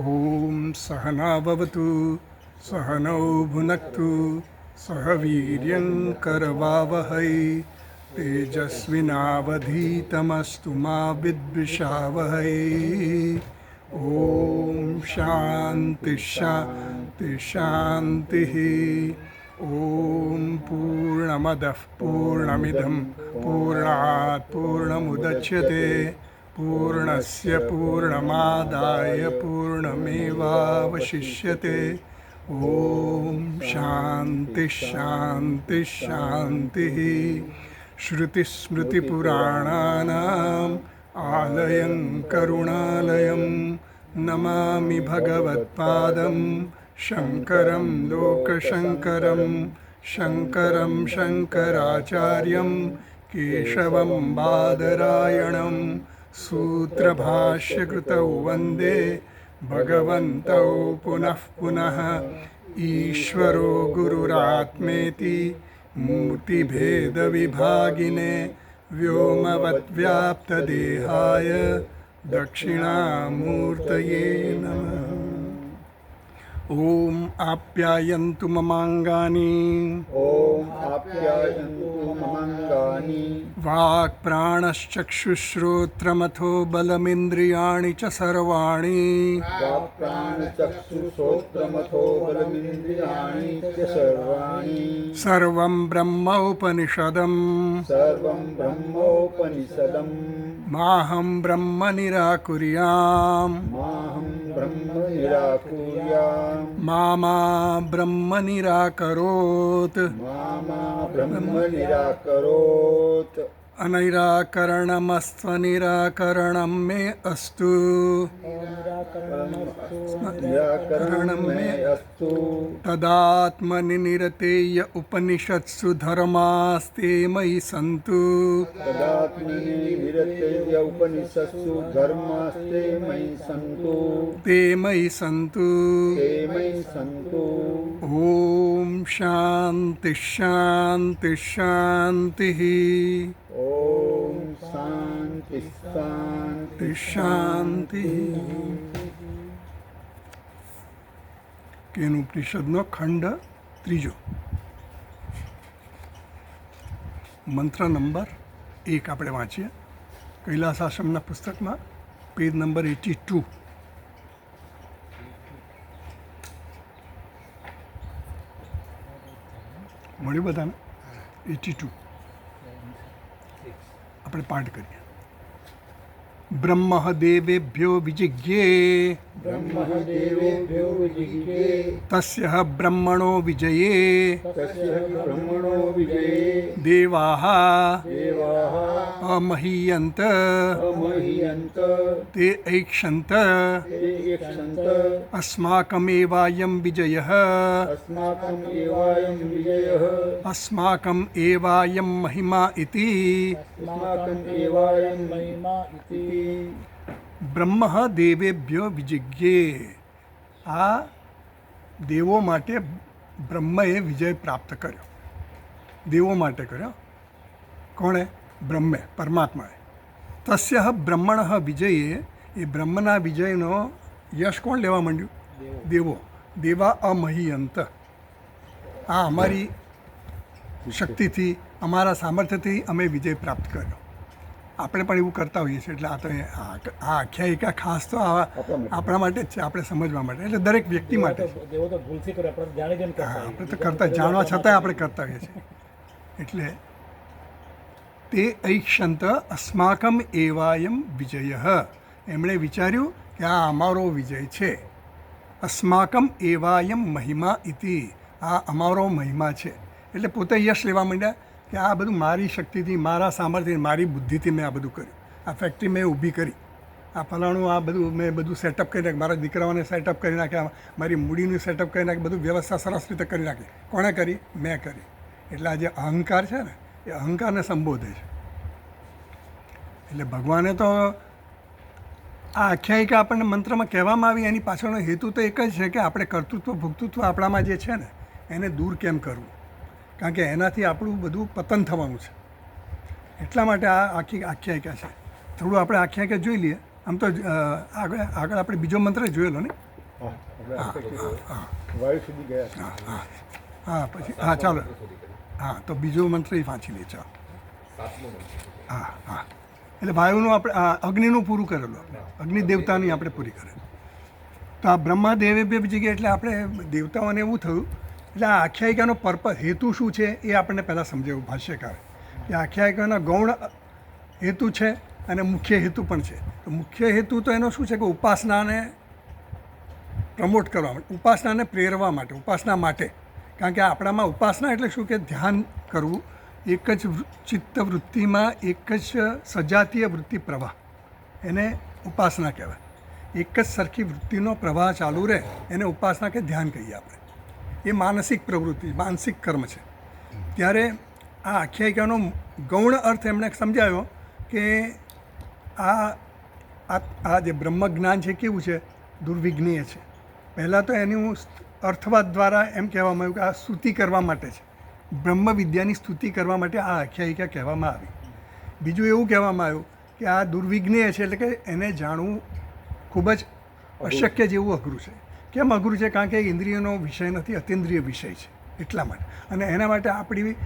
ॐ सहना भवतु सहनौ भुनक्तु सह वीर्यं करवावहै तेजस्विनावधीतमस्तु मा विद्विषावहै। ॐ शान्ति शान्ति शान्तिः। ॐ पूर्णमदः पूर्णमिदं पूर्णात् पूर्णमुदच्यते पूर्णस्य पूर्णमादाय पूर्णमेवावशिष्यते। ॐ शान्ति शान्ति शान्तिः। श्रुतिस्मृतिपुराणानाम् आलयं करुणालयं नमामि भगवत्पादं शङ्करं लोकशङ्करं शङ्करं शङ्कराचार्यं केशवं बादरायणं सूत्रभाष्यकृतौ वन्दे भगवन्तौ पुनः पुनः। ईश्वरो गुरुरात्मेति मूर्तिभेदविभागिने व्योमवद्व्याप्तदेहाय दक्षिणामूर्तये नमः। ॐ आप्यायन्तु ममाङ्गानि ॐ आप्यायन्तु ममाङ्गानि वाक्प्राणश्चक्षुश्रोत्रमथो बलमिन्द्रियाणि च सर्वाणि वाक्प्राणचक्षुश्रोत्रमथो बलमिन्द्रियाणि च सर्वाणि सर्वं ब्रह्मोपनिषदम् सर्वं ब्रह्मोपनिषदम् माहं ब्रह्म निराकुर्याम् माहं ब्रह्म निराकुर्याम् मामा ब्रह्म निराकरोत् मामा ब्रह्म निराकरोत् अनिराकरणमस्त्वनिराकरणं मे अस्तु निराकरणं मे अस्तु। तदात्मनि निरतेय उपनिषत्सु धर्मास्ते मयि सन्तु तदात्मनि निरतेय उपनिषत्सु धर्मास्ते मयि सन्तु ते मयि सन्तु। ते मयि सन्तु। ॐ शान्ति शान्ति शान्तिः। ॐ शान्ति शान्ति શાંતિ કેન ઉપનિષદનો ખંડ ત્રીજો મંત્ર નંબર 1 આપણે વાંચીએ કૈલાસ આશ્રમના પુસ્તકમાં પેજ નંબર 82. મળ્યું બધાને? 82 આપણે પાઠ કરીએ. ब्रह्म देवेभ्यो विजिज्ञे ब्रह्मदेवेभ्यो विजिज्ञे तस्यः ब्रह्मणो विजये तस्य ब्रह्मणो विजये देवाः देवाः अमहीयन्त अमह्यन्त ते ऐक्षन्त ते यक्षन्त अस्माकमेवायं विजयः अस्माकम् एवायं विजयः अस्माकम् एवायं महिमा इति अस्माकम् एवायं महिमा इति। બ્રહ્મ દેવેભ્યો વિજિજ્ઞે. આ દેવો માટે બ્રહ્મએ વિજય પ્રાપ્ત કર્યો. દેવો માટે કર્યો. કોણે? બ્રહ્મે, પરમાત્માએ. તસ્ય બ્રહ્મણ વિજયે, એ બ્રહ્મના વિજયનો યશ કોણ લેવા માંડ્યું? દેવો. દેવા અમહીયંત. આ અમારી શક્તિથી અમારા સામર્થ્યથી અમે વિજય પ્રાપ્ત કર્યો. આપણે પણ એવું કરતા હોઈએ છીએ. એટલે આ તો આ આખ્યાયિકા ખાસ તો આપણા માટે જ છે, આપણે સમજવા માટે, એટલે દરેક વ્યક્તિ માટે છે. આપણે તો કરતા જાણવા છતાંય આપણે કરતા હોઈએ છીએ. એટલે તે ઐક્ષંત અસ્માકમ એવાયમ વિજય. એમણે વિચાર્યું કે આ અમારો વિજય છે. અસ્માકમ એવાયમ મહિમા ઇતિ. આ અમારો મહિમા છે. એટલે પોતે યશ લેવા માંડ્યા કે આ બધું મારી શક્તિથી, મારા સામર્થ્યથી, મારી બુદ્ધિથી મેં આ બધું કર્યું. આ ફેક્ટરી મેં ઊભી કરી, આ ફલાણું, આ બધું મેં બધું સેટઅપ કરી નાખ્યું, મારા દીકરાઓને સેટઅપ કરી નાખ્યા, મારી મૂડીનું સેટઅપ કરી નાખ્યું, બધું વ્યવસ્થા સરસ રીતે કરી નાખી. કોણે કરી? મેં કરી. એટલે આ જે અહંકાર છે ને, એ અહંકારને સંબોધે છે. એટલે ભગવાને તો આ આખ્યાયિકા આપણને મંત્રમાં કહેવામાં આવી, એની પાછળનો હેતુ તો એક જ છે કે આપણે કર્તૃત્વ ભોક્તૃત્વ આપણામાં જે છે ને એને દૂર કેમ કરવું. કારણ કે એનાથી આપણું બધું પતન થવાનું છે. એટલા માટે આ આખી આખ્યાયિકા છે. થોડું આપણે આખ્યાયિકા જોઈ લઈએ. આમ તો આગળ આપણે બીજો મંત્ર જોયેલો ને, હા આપણે આપણે વાયુ સુધી ગયા હા પછી હા ચાલો હા તો બીજો મંત્ર એ વાંચી લે ચાલો હા હા એટલે વાયુનું આપણે અગ્નિનું પૂરું કરેલું આપણે અગ્નિ દેવતાની આપણે પૂરી કરેલું તો આ બ્રહ્માદેવે બે જગ્યાએ એટલે આપણે દેવતાઓને એવું થયું એટલે આ આખ્યાયિકાનો પર્પઝ હેતુ શું છે એ આપણને પહેલાં સમજાવ્યું ભાષ્યકારે કે આખ્યાયિકાના ગૌણ હેતુ છે અને મુખ્ય હેતુ પણ છે તો મુખ્ય હેતુ તો એનો શું છે કે ઉપાસનાને પ્રમોટ કરવા માટે ઉપાસનાને પ્રેરવા માટે ઉપાસના માટે કારણ કે આપણામાં ઉપાસના એટલે શું કે ધ્યાન કરવું એક જ ચિત્ત વૃત્તિમાં એક જ સજાતીય વૃત્તિ પ્રવાહ એને ઉપાસના કહેવાય એક જ સરખી વૃત્તિનો પ્રવાહ ચાલુ રહે એને ઉપાસના કે ધ્યાન કહીએ આપણે એ માનસિક પ્રવૃત્તિ માનસિક કર્મ છે ત્યારે આ આખ્યાયિકાનો ગૌણ અર્થ એમણે સમજાવ્યો કે આ જે બ્રહ્મજ્ઞાન છે કેવું છે દુર્વિજ્ઞેય છે પહેલાં તો એનું અર્થવાદ દ્વારા એમ કહેવામાં આવ્યું કે આ સ્તુતિ કરવા માટે છે બ્રહ્મ વિદ્યાની સ્તુતિ કરવા માટે આ આખ્યાયિકા કહેવામાં આવી બીજું એવું કહેવામાં આવ્યું કે આ દુર્વિજ્ઞેય છે એટલે કે એને જાણવું ખૂબ જ અશક્ય જેવું અઘરું છે કેમ અઘરું છે કારણ કે ઇન્દ્રિયનો વિષય નથી અતિન્દ્રિય વિષય છે એટલા માટે અને એના માટે આપણી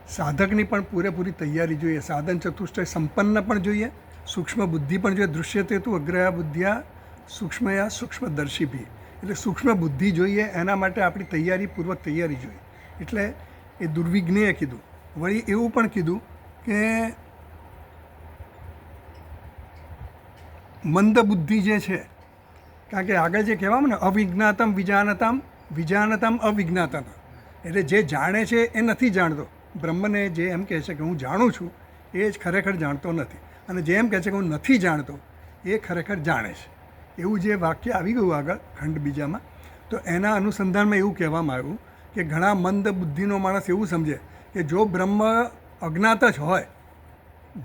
સાધકની પણ પૂરેપૂરી તૈયારી જોઈએ સાધન ચતુષ્ટય સંપન્ન પણ જોઈએ સૂક્ષ્મ બુદ્ધિ પણ જોઈએ દૃશ્યતે તું અગ્રયા બુદ્ધિયા સૂક્ષ્મયા સૂક્ષ્મદર્શી ભી એટલે સૂક્ષ્મ બુદ્ધિ જોઈએ એના માટે આપણી તૈયારીપૂર્વક તૈયારી જોઈએ એટલે એ દુર્વિજ્ઞેય કીધું વળી એવું પણ કીધું કે મંદ બુદ્ધિ જે છે કારણ કે આગળ જે કહેવામાં ને અવિજ્ઞાતમ વિજાનતમ વિજાનતમ અવિજ્ઞાતમ એટલે જે જાણે છે એ નથી જાણતો બ્રહ્મને જે એમ કહે છે કે હું જાણું છું એ જ ખરેખર જાણતો નથી અને જે એમ કહે છે કે હું નથી જાણતો એ ખરેખર જાણે છે એવું જે વાક્ય આવી ગયું આગળ ખંડ બીજામાં તો એના અનુસંધાનમાં એવું કહેવામાં આવ્યું કે ઘણા મંદ બુદ્ધિનો માણસ એવું સમજે કે જો બ્રહ્મ અજ્ઞાત જ હોય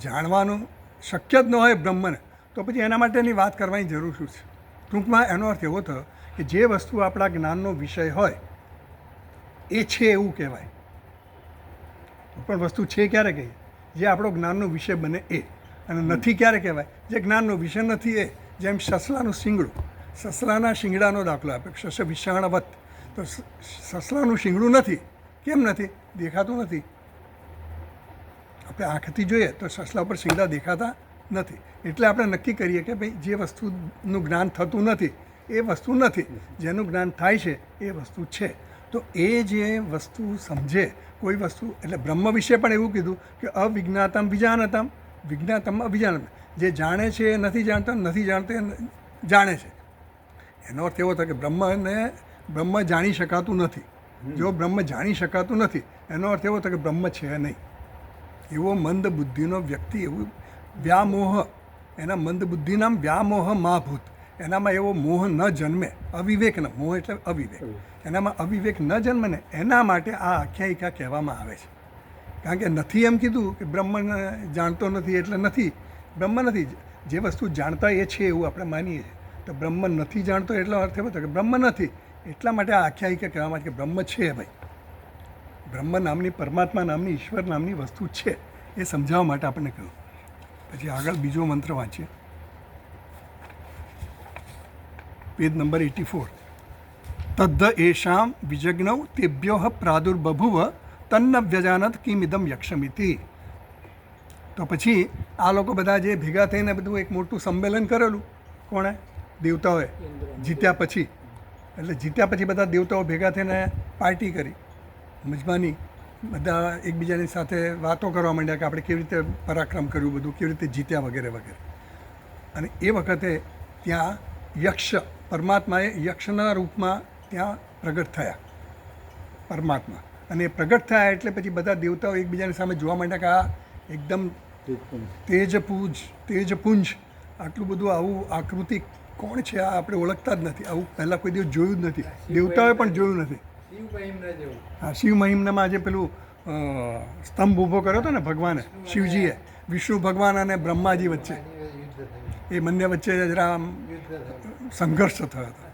જાણવાનું શક્ય જ ન હોય બ્રહ્મને તો પછી એના માટેની વાત કરવાની જરૂર શું છે ટૂંકમાં એનો અર્થ એવો થયો કે જે વસ્તુ આપણા જ્ઞાનનો વિષય હોય એ છે એવું કહેવાય પણ વસ્તુ છે ક્યારે કહીએ જે આપણો જ્ઞાનનો વિષય બને એ અને નથી ક્યારે કહેવાય જે જ્ઞાનનો વિષય નથી એ જેમ સસલાનું શિંગડું સસલાના શિંગડાનો દાખલો આપે સસ વિષાણવત તો સસલાનું શિંગડું નથી કેમ નથી દેખાતું નથી આપણે આંખથી જોઈએ તો સસલા પર શિંગડા દેખાતા નથી એટલે આપણે નક્કી કરીએ કે ભાઈ જે વસ્તુનું જ્ઞાન થતું નથી એ વસ્તુ નથી જેનું જ્ઞાન થાય છે એ વસ્તુ છે તો એ જે વસ્તુ સમજે કોઈ વસ્તુ એટલે બ્રહ્મ વિશે પણ એવું કીધું કે અવિજ્ઞાતમ વિજાનતમ વિજ્ઞાતમ અવિજાનતમ જે જાણે છે એ નથી જાણતો નથી જાણતો એ જાણે છે એનો અર્થ એવો થાય કે બ્રહ્મ જાણી શકાતું નથી જો બ્રહ્મ જાણી શકાતું નથી એનો અર્થ એવો થાય કે બ્રહ્મ છે નહીં એવો મંદ બુદ્ધિનો વ્યક્તિ એવું વ્યામોહ એના મંદ બુદ્ધિનામ વ્યામોહ માભૂત એનામાં એવો મોહ ન જન્મે અવિવેક ન મોહ એટલે અવિવેક એનામાં અવિવેક ન જન્મે ને એના માટે આ આખ્યાયિકા કહેવામાં આવે છે કારણ કે નથી એમ કીધું કે બ્રહ્મ જાણતો નથી એટલે નથી બ્રહ્મ નથી જે વસ્તુ જાણતા એ છે એવું આપણે માનીએ છીએ તો બ્રહ્મ નથી જાણતો એટલો અર્થ એવો થાય કે બ્રહ્મ નથી એટલા માટે આ આખ્યાયિકા કહેવામાં આવે કે બ્રહ્મ છે ભાઈ બ્રહ્મ નામની પરમાત્મા નામની ઈશ્વર નામની વસ્તુ છે એ સમજાવવા માટે આપણને કહ્યું પછી આગળ બીજો મંત્ર વાંચીએ પેજ નંબર 84 તદ્ધ એષામ વિજ્ઞૌ તેભ્યો પ્રાદુર્બભુવ તન્ન વ્યજાનત કિમિદમ યક્ષમિતિ તો પછી આ લોકો બધા જે ભેગા થઈને બધું એક મોટું સંમેલન કરેલું કોણે દેવતાઓએ જીત્યા પછી એટલે જીત્યા પછી બધા દેવતાઓ ભેગા થઈને પાર્ટી કરી મજમાની બધા એકબીજાની સાથે વાતો કરવા માંડ્યા કે આપણે કેવી રીતે પરાક્રમ કર્યું બધું કેવી રીતે જીત્યા વગેરે વગેરે અને એ વખતે ત્યાં યક્ષ પરમાત્માએ યક્ષના રૂપમાં ત્યાં પ્રગટ થયા પરમાત્મા અને એ પ્રગટ થયા એટલે પછી બધા દેવતાઓ એકબીજાની સામે જોવા માંડ્યા કે આ એકદમ તેજપુંજ આટલું બધું આવું આકૃતિ કોણ છે આ આપણે ઓળખતા જ નથી આવું પહેલાં કોઈ દિવસ જોયું જ નથી દેવતાઓએ પણ જોયું નથી હા શિવ મહિમ્નમાં આજે પેલું સ્તંભ ઊભો કર્યો હતો ને ભગવાને શિવજીએ વિષ્ણુ ભગવાન અને બ્રહ્માજી વચ્ચે એ બંને વચ્ચે જરા આમ સંઘર્ષ થયો હતો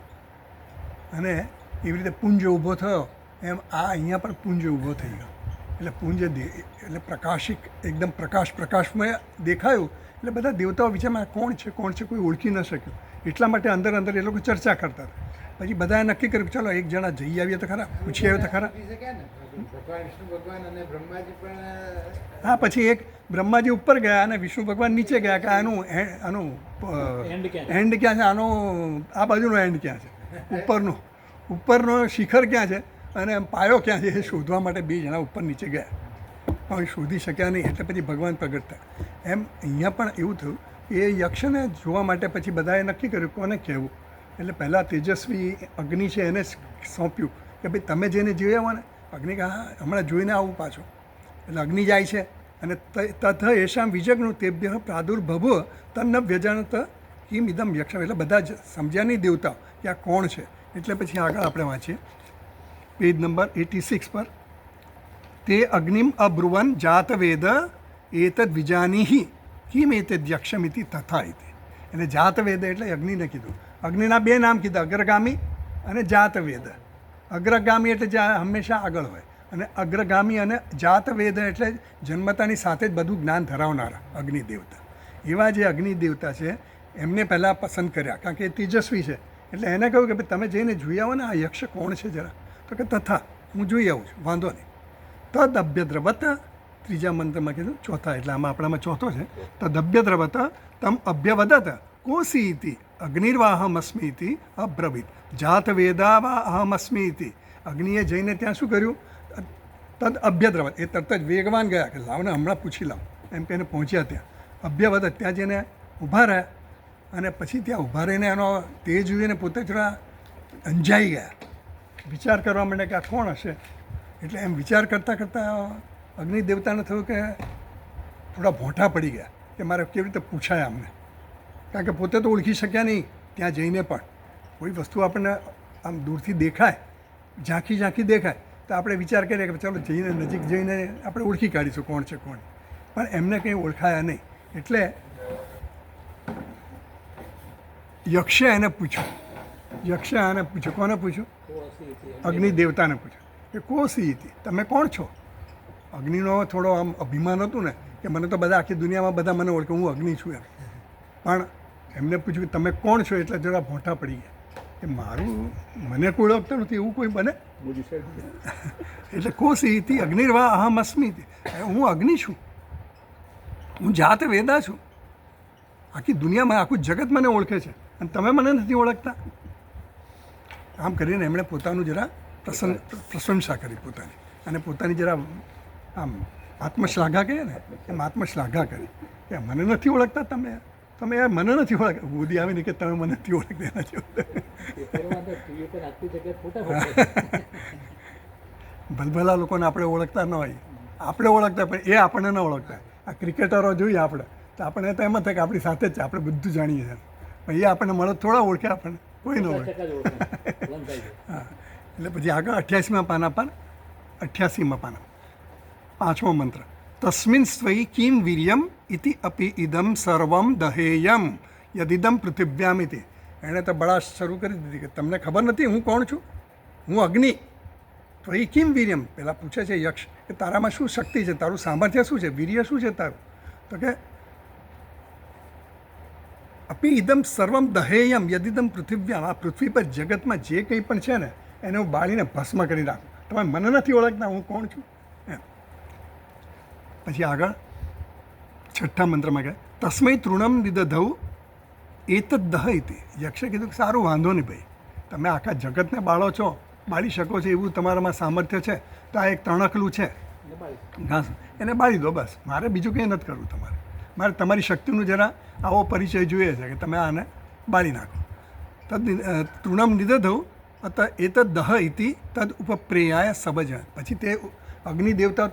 અને એવી રીતે પુંજ ઊભો થયો એમ આ અહીંયા પણ પુંજ ઊભો થઈ ગયો એટલે પુંજ એટલે પ્રકાશિક એકદમ પ્રકાશમય દેખાયું એટલે બધા દેવતાઓ વિચારમાં કોણ છે કોઈ ઓળખી ન શક્યું એટલા માટે અંદર એ લોકો ચર્ચા કરતા હતા પછી બધાએ નક્કી કર્યું કે ચાલો એક જણા જઈ આવીએ તો ખરા, પૂછી આવીએ તો ખરા. ભગવાન વિષ્ણુ ભગવાન અને બ્રહ્માજી પણ હા, પછી એક બ્રહ્માજી ઉપર ગયા અને વિષ્ણુ ભગવાન નીચે ગયા કે આનું એન્ડ ક્યાં છે, આનો આ બાજુનો એન્ડ ક્યાં છે, ઉપરનો શિખર ક્યાં છે અને પાયો ક્યાં છે એ શોધવા માટે બે જણા ઉપર નીચે ગયા, પણ શોધી શક્યા નહીં. એટલે પછી ભગવાન પ્રગટ થયા. એમ અહીંયા પણ એવું થયું એ યક્ષને જોવા માટે પછી બધાએ નક્કી કર્યું કોને કહેવું. એટલે પહેલાં તેજસ્વી અગ્નિ છે એને સોંપ્યું કે ભાઈ તમે જેને જોયા હોય ને, અગ્નિ કહે હા હમણાં જોઈને આવું પાછો. એટલે અગ્નિ જાય છે અને તથ એશામ વિજ્ઞનું તેભ્ય પ્રાદુર્ભવ તન્ન વ્યજાનત કિમ ઇદમ યક્ષમ. એટલે બધા જ સમજ્યા નહીં દેવતાઓ કે આ કોણ છે. એટલે પછી આગળ આપણે વાંચીએ પેજ નંબર 86 પર. તે અગ્નિમ અબ્રુવન જાત વેદ એતદ વિજાનીહિ કિમ એતદ યક્ષમિતિ તથા ઇતિ. એટલે જાત વેદ એટલે અગ્નિને કીધું. અગ્નિના બે નામ કીધા, અગ્રગામી અને જાત વેદ. અગ્રગામી એટલે જ્યાં હંમેશા આગળ હોય, અને અગ્રગામી અને જાત વેદ એટલે જન્મતાની સાથે જ બધું જ્ઞાન ધરાવનારા અગ્નિ દેવતા. એવા જે અગ્નિ દેવતા છે એમને પહેલાં પસંદ કર્યા કારણ કે એ તેજસ્વી છે. એટલે એને કહ્યું કે ભાઈ તમે જઈને જોઈ આવો ને આ યક્ષ કોણ છે જરા. તો કે તથા હું જોઈ આવું છું, વાંધો નહીં. તદ અભ્યદ્રવત, ત્રીજા મંત્રમાં કીધું ચોથા, એટલે આમાં આપણામાં ચોથો છે. તદ અભ્યદ્રવત તમ અભ્યવદત કોસી ઇતિ અગ્નિર્વાહમસ્મિ ઇતિ અબ્રવીત જાત વેદા વા અહમસ્મિ ઇતિ. અગ્નિએ જઈને ત્યાં શું કર્યું, તદ અભ્યદ્રવત, એ તરત જ વેગવાન ગયા કે લાવને હમણાં પૂછી લાવ એમ કહીને પહોંચ્યા ત્યાં. અભ્યવદત, ત્યાં જઈને ઊભા રહ્યા અને પછી ત્યાં ઊભા રહીને એનો તે જોઈને પોતે થોડા અંજાઈ ગયા, વિચાર કરવા માંડ્યા કે આ કોણ હશે. એટલે એમ વિચાર કરતાં કરતાં અગ્નિ દેવતાને થયું કે થોડા ભોંઠા પડી ગયા કે મારે કેવી રીતે પૂછાય અમને, કારણ કે પોતે તો ઓળખી શક્યા નહીં ત્યાં જઈને પણ. કોઈ વસ્તુ આપણને આમ દૂરથી દેખાય, ઝાંખી દેખાય તો આપણે વિચાર કરીએ કે ચાલો જઈને નજીક જઈને આપણે ઓળખી કાઢીશું કોણ છે કોણ. પણ એમને કંઈ ઓળખાયા નહીં. એટલે યક્ષે એને પૂછ્યું, કોને પૂછ્યું? અગ્નિ દેવતાને પૂછ્યું કે કોસી હતી, તમે કોણ છો? અગ્નિનો થોડો આમ અભિમાન હતું ને કે મને તો બધા આખી દુનિયામાં બધા મને ઓળખે, હું અગ્નિ છું એમ. પણ એમને પૂછ્યું કે તમે કોણ છો, એટલે જરા ભોંઠા પડી ગયા કે મારું મને કોઈ ઓળખતું નથી એવું કોઈ બને. એટલે કોસી હતી અગ્નિર્વા અહમ અસ્મિ હતી, હું અગ્નિ છું, હું જાત વેદા છું, આખી દુનિયામાં આખું જગત મને ઓળખે છે અને તમે મને નથી ઓળખતા. આમ કરીને એમણે પોતાનું જરા પ્રશંસા કરી પોતાની, અને પોતાની જરા આમ આત્મશ્લાઘા કહીએ ને એમ આત્મશ્લાઘા કરી કે મને નથી ઓળખતા તમે યાર મને નથી ઓળખતા. મોદી આવીને કે તમે મને નથી ઓળખતા એના જેવું. ભલભલા લોકોને આપણે ઓળખતા ન હોય, આપણે ઓળખતા પણ એ આપણને ન ઓળખતા. આ ક્રિકેટરો જોઈએ આપણે તો આપણે તો એમ થાય કે આપણી સાથે જ છે, આપણે બધું જાણીએ છીએ, પણ એ આપણને મળે થોડા ઓળખે, આપણને કોઈ ન ઓળખે. હા, એટલે પછી આગળ 88મા પાના પર 88મા પાના 5મો મંત્ર. તસ્મિન સ્વૈ કિમ વીર્યમ ઇતિ અપી ઇદમ સર્વમ દહેયમ યદિદમ પૃથિવ્યામ ઇતિ. એણે તો બળાશ શરૂ કરી દીધી કે તમને ખબર નથી હું કોણ છું, હું અગ્નિ. ત્વયી કિમ વીર્યમ, પહેલાં પૂછે છે યક્ષ કે તારામાં શું શક્તિ છે, તારું સામર્થ્ય શું છે, વીર્ય શું છે તારું. તો કે અપી ઇદમ સર્વમ દહેયમ યદિદમ પૃથિવ્યામ, આ પૃથ્વી પર જગતમાં જે કંઈ પણ છે ને એને હું બાળીને ભસ્મ કરી નાખું. તમે મને નથી ઓળખતા હું કોણ છું એમ. પછી આગળ 6ઠ્ઠા મંત્રમાં કહે તસ્મૈ તૃણમ નિદધૌ એતદ દહ ઇતિ. યક્ષે કીધું કે સારું વાંધો નહીં ભાઈ, તમે આખા જગતને બાળો છો, બાળી શકો છો એવું તમારામાં સામર્થ્ય છે, તો આ એક તણખલું છે ઘાસ, એને બાળી દો બસ, મારે બીજું કંઈ નથી કરવું. મારે તમારી શક્તિનું જરા આવો પરિચય જોઈએ છે કે તમે આને બાળી નાખો. તદ તૃણમ નિદધૌ અત એતદ દહ ઇતિ તદ ઉપપ્રેયાય સબજ. પછી તે અગ્નિ દેવતા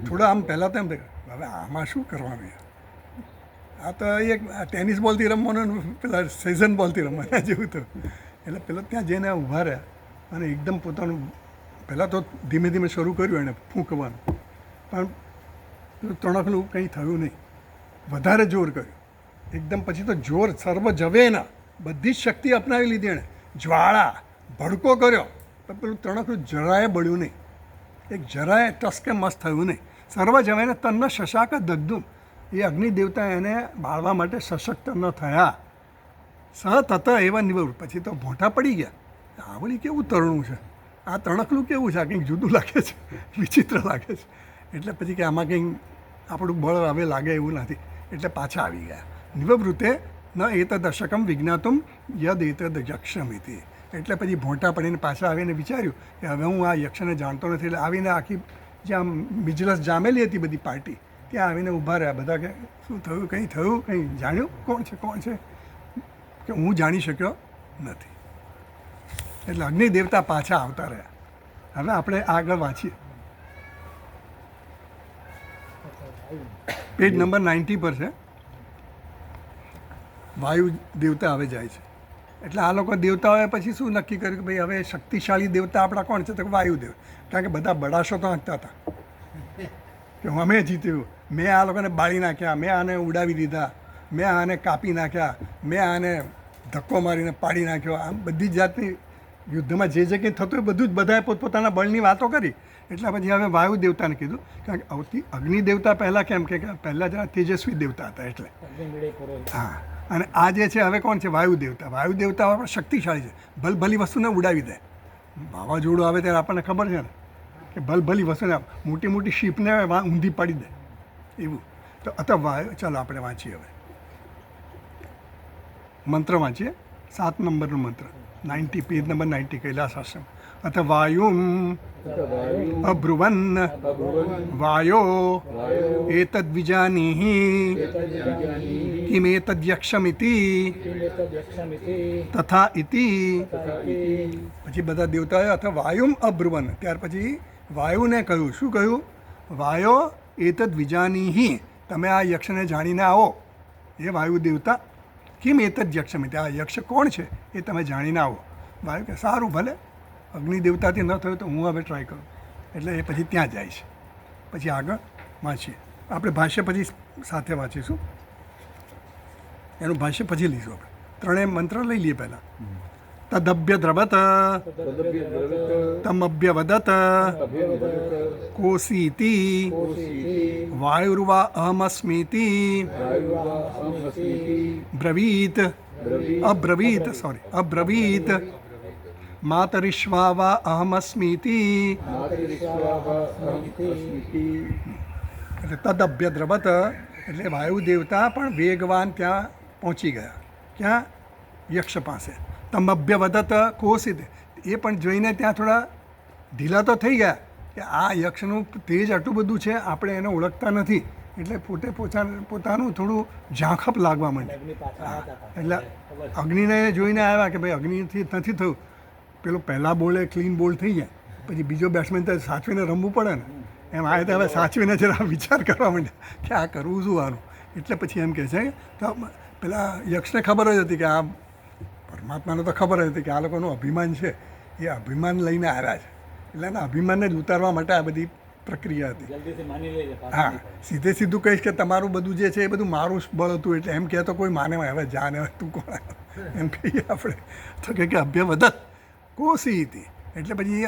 થોડા આમ પહેલાં તો એમ હવે આમાં શું કરવાનું, આ તો એક ટેનિસ બોલથી રમવાનું, પેલા સિઝન બોલથી રમવાના જેવું તો. એટલે પેલો ત્યાં જઈને ઊભા રહ્યા અને એકદમ પોતાનું પહેલાં તો ધીમે ધીમે શરૂ કર્યું એણે ફૂંકવાનું, પણ પેલું તણખલું કંઈ થયું નહીં, વધારે જોર કર્યું એકદમ. પછી તો જોર સર્વ જવેના, બધી જ શક્તિ અપનાવી લીધી એણે, જ્વાળા ભડકો કર્યો તો પેલું તણખલું જરાય બળ્યું નહીં, એક જરાય ટસકે મસ્ત થયું નહીં. સર્વ જવેને તન્ન શશાક દગ્ધુમ, એ અગ્નિ દેવતા એને બાળવા માટે સશક્ત ન થયા. સહ તત એવા નિવૃત્ત, પછી તો ભોંઠા પડી ગયા આ વળી કેવું તરણું છે, આ તણકલું કેવું છે, આ કંઈક જુદું લાગે છે, વિચિત્ર લાગે છે. એટલે પછી કે આમાં કંઈક આપણું બળ હવે લાગે એવું નથી, એટલે પાછા આવી ગયા. નિવવૃત્તે ન એતદશકમ વિજ્ઞાતુમ યદ એતદ યક્ષમિતિ. એટલે પછી ભોંટા પડીને પાછા આવીને વિચાર્યું કે હવે હું આ યક્ષને જાણતો નથી. એટલે આવીને આખી જ્યાં મિજલસ જામેલી હતી બધી પાર્ટી, ત્યાં આવીને ઊભા રહ્યા. બધા કે શું થયું, કંઈ થયું, કંઈ જાણ્યું, કોણ છે, કોણ છે? કે હું જાણી શક્યો નથી. એટલે અગ્નિ દેવતા પાછા આવતા રહ્યા. હવે આપણે આગળ વાંચીએ, પેજ નંબર 90 પર છે. વાયુ દેવતા હવે જાય છે. એટલે આ લોકો દેવતાઓએ પછી શું નક્કી કર્યું કે ભાઈ હવે શક્તિશાળી દેવતા આપણા કોણ છે? તો વાયુદેવ. કારણ કે બધા બડાશો તો હંકતા હતા કે અમે જીત્યું, મેં આ લોકોને બાળી નાખ્યા, મેં આને ઉડાવી દીધા, મેં આને કાપી નાખ્યા, મેં આને ધક્કો મારીને પાડી નાખ્યો. આમ બધી જ જાતની યુદ્ધમાં જે કંઈ થતું એ બધું જ બધાએ પોતપોતાના બળની વાતો કરી. એટલે પછી હવે વાયુ દેવતાને કીધું, કારણ કે આવતી અગ્નિ દેવતા પહેલાં કેમ કે પહેલાં જરા તેજસ્વી દેવતા હતા એટલે. હા, અને આ જે છે હવે કોણ છે? વાયુ દેવતા. વાયુ દેવતા આપણે શક્તિશાળી છે, ભલભલી વસ્તુને ઉડાવી દે. વાવાઝોડું આવે ત્યારે આપણને ખબર છે ને કે ભલભલી વસ્તુને, મોટી મોટી શીપને ઊંધી પાડી દે એવું. તો અથવા વાયુ, ચાલો આપણે વાંચીએ હવે મંત્ર વાંચીએ. 7 નંબરનો મંત્ર, 90, પેજ નંબર 90, કૈલાસ આશ્રમ. અથ વાયુમ અબ્રુવન વાયો એતદ વિજાનીહિ કિમેતદ યક્ષમિતિ તથા ઇતિ. પછી બધા દેવતાએ અથ વાયુમ અબ્રુવન, ત્યાર પછી વાયુને કહ્યું. શું કહ્યું? વાયો એતદ વિજાનીહિ, તમે આ યક્ષને જાણીને આવો. એ વાયુ દેવતા. કિમ એતદ યક્ષમિતિ, આ યક્ષ કોણ છે એ તમે જાણીને આવો. વાયુ કે સારું, ભલે અગ્નિ દેવતાથી ન થયું તો હું હવે ટ્રાય કરું. એટલે એ પછી ત્યાં જાય છે. પછી આગળ વાંચીએ આપણે. ભાષ્ય પછી સાથે વાંચીશું, એનું ભાષ્ય પછી લઈશું આપણે. ત્રણેય મંત્ર લઈ લઈએ પહેલાં. તદભ્ય દ્રવત તમભ્યવદત કોસીતિ વાયુર્વા અહમસ્મીતિ બ્રવીત અબ્રવીત માતરિશ્વા વા અહમસ્મીતિ. એટલે તદભ્ય દ્રવત એટલે વાયુ દેવતા પણ વેગવાન ત્યાં પહોંચી ગયા. ક્યાં? યક્ષ પાસે. તમભ્યવદત કોસિત, એ પણ જોઈને ત્યાં થોડા ઢીલા તો થઈ ગયા કે આ યક્ષનું તેજ આટલું બધું છે, આપણે એને ઓળખતા નથી. એટલે પોતાનું થોડું ઝાંખપ લાગવા માંડ્યું. એટલે અગ્નિને જોઈને આવ્યા કે ભાઈ અગ્નિથી નથી થયું. પેલો પહેલાં બોલે ક્લીન બોલ થઈ જાય, પછી બીજો બેટ્સમેન તો સાચવીને રમવું પડે ને, એમ આવે તો હવે સાચવીને જરા વિચાર કરવા માંડ્યા કે આ કરવું શું આનું. એટલે પછી એમ કહે છે તો પેલા યક્ષને ખબર જ હતી કે આ પરમાત્માને તો ખબર જ હતી કે આ લોકોનું અભિમાન છે, એ અભિમાન લઈને આવ્યા છે. એટલે એના અભિમાનને જ ઉતારવા માટે આ બધી પ્રક્રિયા હતી. હા, સીધે સીધું કહીશ કે તમારું બધું જે છે એ બધું મારું બળ હતું, એટલે એમ કહે તો કોઈ માને હવે જાને તું કોણ એમ કહીએ આપણે. તો કે અભ્યવદત કોસી હતી. એટલે પછી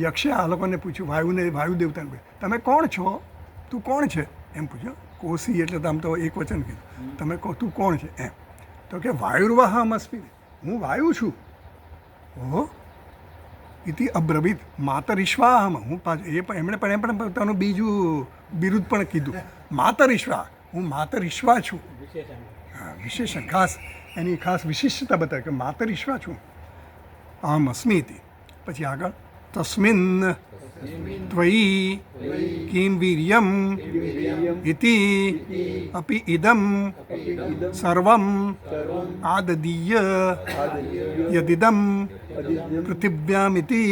યક્ષે આ લોકોને પૂછ્યું, વાયુ દેવતાને પૂછ્યું, તમે કોણ છો? તું કોણ છે? એમ પૂછ્યું. કોસી એટલે આમ તો એક વચન કીધું, તમે કહો તું કોણ છે એમ. તો કે વાયુર્વાહમ અસ્મિ, હું વાયુ છું. ઓહો, ઇતિ અબ્રવીત માતરિશ્વાહમ, હું એમણે પણ પોતાનું બીજું બિરુદ પણ કીધું, માતરિશ્વા, હું માતરિશ્વા છું. હા, વિશેષણ ખાસ એની ખાસ વિશિષ્ટતા બતાવે કે માતરિશ્વા છું. અહમ અસ્મિ ઇતિ. પછી આગળ તસ્મિન ત્વયી કિમ વીર્યમ ઇતિ અપિ ઇદમ સર્વમ આદદીય યદિદમ પૃથિવ્યામિતિ.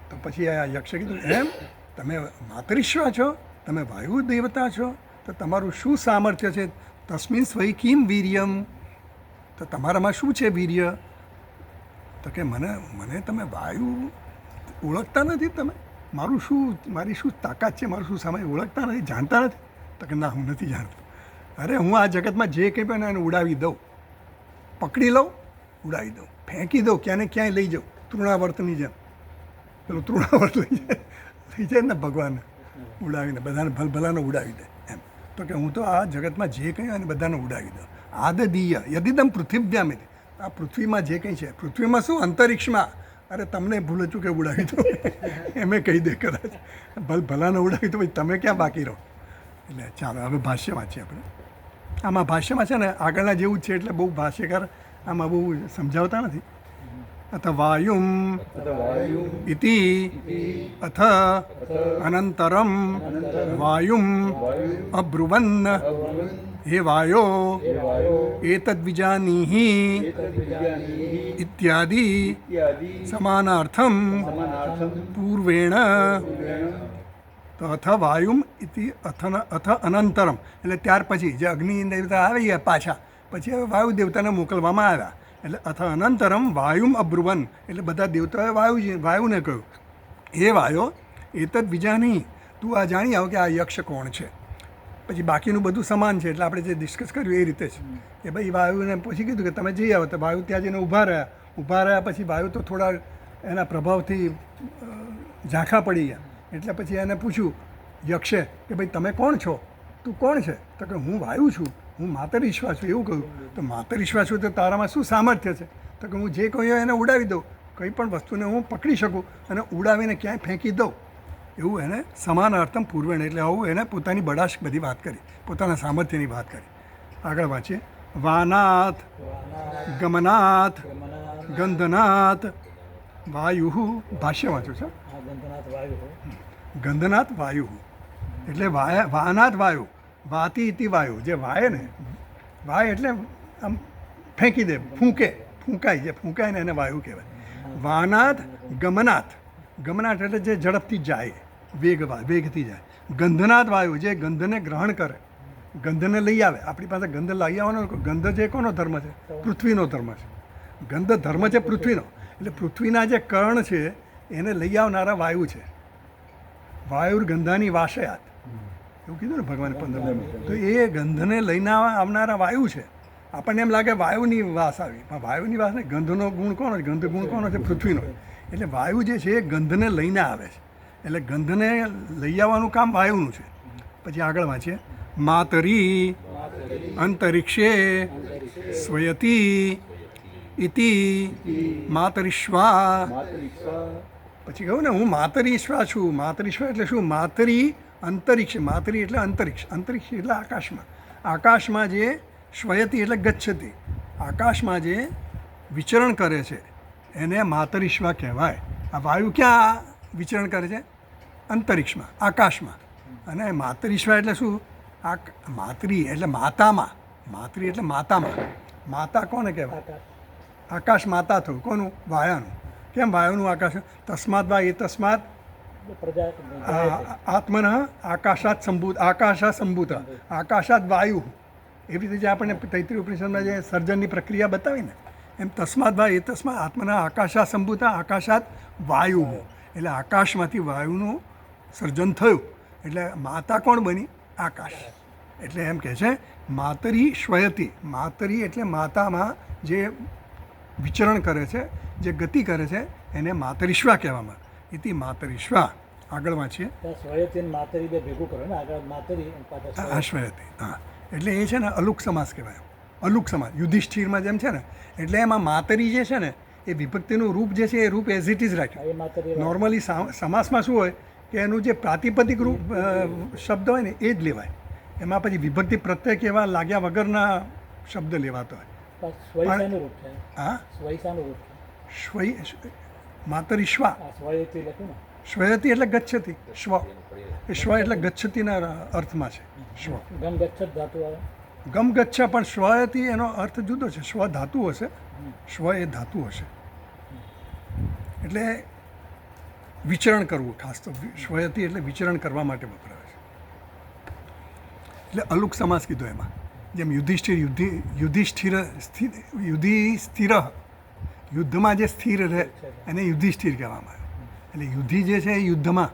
તો પછી આ યક્ષે કીધું, એમ તમે માતરિશ્વા છો, તમે વાયુ દેવતા છો, તો તમારું શું સામર્થ્ય છે? તસ્મિન સ્વયં કિમ વીર્યમ, તો તમારામાં શું છે વીર્ય? તો કે મને તમે વાયુ ઓળખતા નથી, તમે મારી શું તાકાત છે, મારું શું સામાન્ય ઓળખતા નથી, જાણતા નથી? તો કે ના, હું નથી જાણતો. અરે હું આ જગતમાં જે કંઈ પણ એને ઉડાવી દઉં, પકડી લઉં, ઉડાવી દઉં, ફેંકી દઉં, ક્યાંને ક્યાંય લઈ જાઉં, તૃણાવર્તની જેમ. પેલું તૃણાવર્ત લઈ જાય ને ભગવાન, ઉડાવીને બધાને ભલભલાને ઉડાવી દે એમ. તો કે હું તો આ જગતમાં જે કંઈ અને બધાને ઉડાવી દઉં. આદદીય યદિદમ પૃથિવ્યામિતિ, આ પૃથ્વીમાં જે કંઈ છે, પૃથ્વીમાં શું અંતરિક્ષમાં, અરે તમને ભૂલે ચૂકે ઉડાવી દો એમે કહી દે કદાચ ભલાને ઉડાવી તો ભાઈ તમે ક્યાં બાકી રહો. એટલે ચાલો હવે ભાષ્ય વાંચીએ આપણે. આમાં ભાષ્યમાં છે ને આગળના જેવું જ છે, એટલે બહુ ભાષ્યકાર આમાં બહુ સમજાવતા નથી. અથ વાયુમ ઇતિ અથ અનંતરમ વાયુમ અબ્રુવન હે વાયો એતદ્વિજાનીહિ ઇત્યાદિ સમાનાર્થમ પૂર્વેણ તો અથ વાયુમ ઇતિ અથ અનંતરમ એટલે ત્યાર પછી જે અગ્નિ દેવતા આવી ગયા પાછા, પછી હવે વાયુ દેવતાને મોકલવામાં આવ્યા. એટલે અથ અનંતરમ વાયુમ અબ્રુવન એટલે બધા દેવતાઓએ વાયુને કહ્યું, હે વાયો એતદ બીજાની તું આ જાણી આવ કે આ યક્ષ કોણ છે. પછી બાકીનું બધું સમાન છે, એટલે આપણે જે ડિસ્કસ કર્યું એ રીતે જ કે ભાઈ વાયુને પછી કીધું કે તમે જઈ આવો. તો વાયુ ત્યાં જઈને ઊભા રહ્યા પછી વાયુ તો થોડા એના પ્રભાવથી ઝાંખા પડી ગયા. એટલે પછી એને પૂછ્યું યક્ષે કે ભાઈ તમે કોણ છો, તું કોણ છે? તો કે હું વાયુ છું, હું માતરીશ્વા છું. એવું કહ્યું. તો માતરીશ્વા છું તો તારામાં શું સામર્થ્ય છે? તો કે હું જે કહ્યું એને ઉડાવી દઉં, કંઈ પણ વસ્તુને હું પકડી શકું અને ઉડાવીને ક્યાંય ફેંકી દઉં. એવું એને સમાનાર્થમ પૂર્વેણ એટલે આવું એને પોતાની બડાશ બધી વાત કરી, પોતાના સામર્થ્યની વાત કરી. આગળ વાંચીએ. વાનાથ ગમનાથ ગંધનાથ વાયુ. ભાષ્ય વાંચું છે. ગંધનાથ વાયુ એટલે વાનાથ વાયુ, વાતી ઇતિ વાયુ. જે વાય ને, વાય એટલે આમ ફેંકી દે, ફૂંકાય, જે ફૂંકાય ને એને વાયુ કહેવાય. વાનાથ ગમનાથ, ગમનાથ એટલે જે ઝડપથી જાય, વેગથી જાય. ગંધનાથ વાયુ જે ગંધને ગ્રહણ કરે, ગંધને લઈ આવે. આપણી પાસે ગંધ લઈ આવવાનો, ગંધ જે કોનો ધર્મ છે? પૃથ્વીનો ધર્મ છે. ગંધ ધર્મ છે પૃથ્વીનો, એટલે પૃથ્વીના જે કર્ણ છે એને લઈ આવનારા વાયુ છે. વાયુર ગંધાની વાસયાત એવું કીધું ને ભગવાને 15. તો એ ગંધને લઈને આવનારા વાયુ છે. આપણને એમ લાગે વાયુની વાસ આવી, પણ વાયુની વાસ ને ગંધનો ગુણ કોનો છે? ગંધ ગુણ કોનો છે? પૃથ્વીનો. એટલે વાયુ જે છે એ ગંધને લઈને આવે છે, એટલે ગંધને લઈ આવવાનું કામ વાયુનું છે. પછી આગળ વાંચીએ. માતરી અંતરિક્ષે સ્વયતી ઇતિ માતરીશ્વા. પછી કહ્યું ને હું માતરીશ્વા છું. માતરીશ્વા એટલે શું? માતરી અંતરિક્ષ, માતરી એટલે અંતરિક્ષ, અંતરિક્ષ એટલે આકાશમાં. આકાશમાં જે શ્વયતી એટલે ગચ્છતી, આકાશમાં જે વિચરણ કરે છે એને માતરીશ્વા કહેવાય. આ વાયુ ક્યાં વિચરણ કરે છે? અંતરિક્ષમાં, આકાશમાં. અને માતરીશ્વા એટલે શું? માતરી એટલે માતામાં, માતરી એટલે માતામાં. માતા કોને કહેવાય? આકાશ માતા થયું. કોનું? વાયાનું. કેમ વાયુનું આકાશ? તસ્માત વા એ તસ્માત આત્મન આકાશાત સંભૂત, આકાશાત સંભૂત, આકાશાત વાયુ. એવી રીતે જે આપણને તૈત્રીય ઉપનિષદમાં જે સર્જનની પ્રક્રિયા બતાવી ને, એમ તસ્માત વા એ તસ્માત આત્મના આકાશાત સંભૂત આકાશાત વાયુ. એટલે આકાશમાંથી વાયુનું સર્જન થયું. એટલે માતા કોણ બની? આકાશ. એટલે એમ કહે છે માતરી શ્વયતી. માતરી એટલે માતામાં જે વિચરણ કરે છે, જે ગતિ કરે છે એને માતરીશ્વા કહેવામાં. ઇતિ માતરીશ્વા. આગળ વાંચીએ. શ્વયતી. હા, એટલે એ છે ને અલુક સમાસ કહેવાય. અલુક સમાસ યુધિષ્ઠિરમાં જેમ છે ને, એટલે એમાં માતરી જે છે ને એ વિભક્તિનું રૂપ જે છે એ રૂપ એઝ ઇટ ઇઝ રાખ્યું. નોર્મલી સમાસમાં શું હોય કે એનું જે પ્રાતિપદિક રૂપ શબ્દ હોય ને એ જ લેવાય. એમાં પછી વિભક્તિ પ્રત્યય કેવા લાગ્યા વગરના શબ્દ લેવાતો હોય. હા, માતરીશ્વા. શ્વયતી એટલે ગચ્છતી. શ્વ એ શ્વ એટલે ગચ્છતીના અર્થમાં છે. શ્વ ગમ ગચ્છ, પણ શ્વયતી એનો અર્થ જુદો છે. શ્વ ધાતુ હશે, શ્વ એ ધાતુ હશે. એટલે વિચરણ કરવું. ખાસ તો શ્વયતી એટલે વિચરણ કરવા માટે વપરાય છે. એટલે અલુક સમાસ કીધો એમાં. જેમ યુધિષ્ઠિર યુદ્ધમાં જે સ્થિર રહે એને યુધિષ્ઠિર કહેવામાં આવે. એટલે યુધિ જે છે એ યુદ્ધમાં,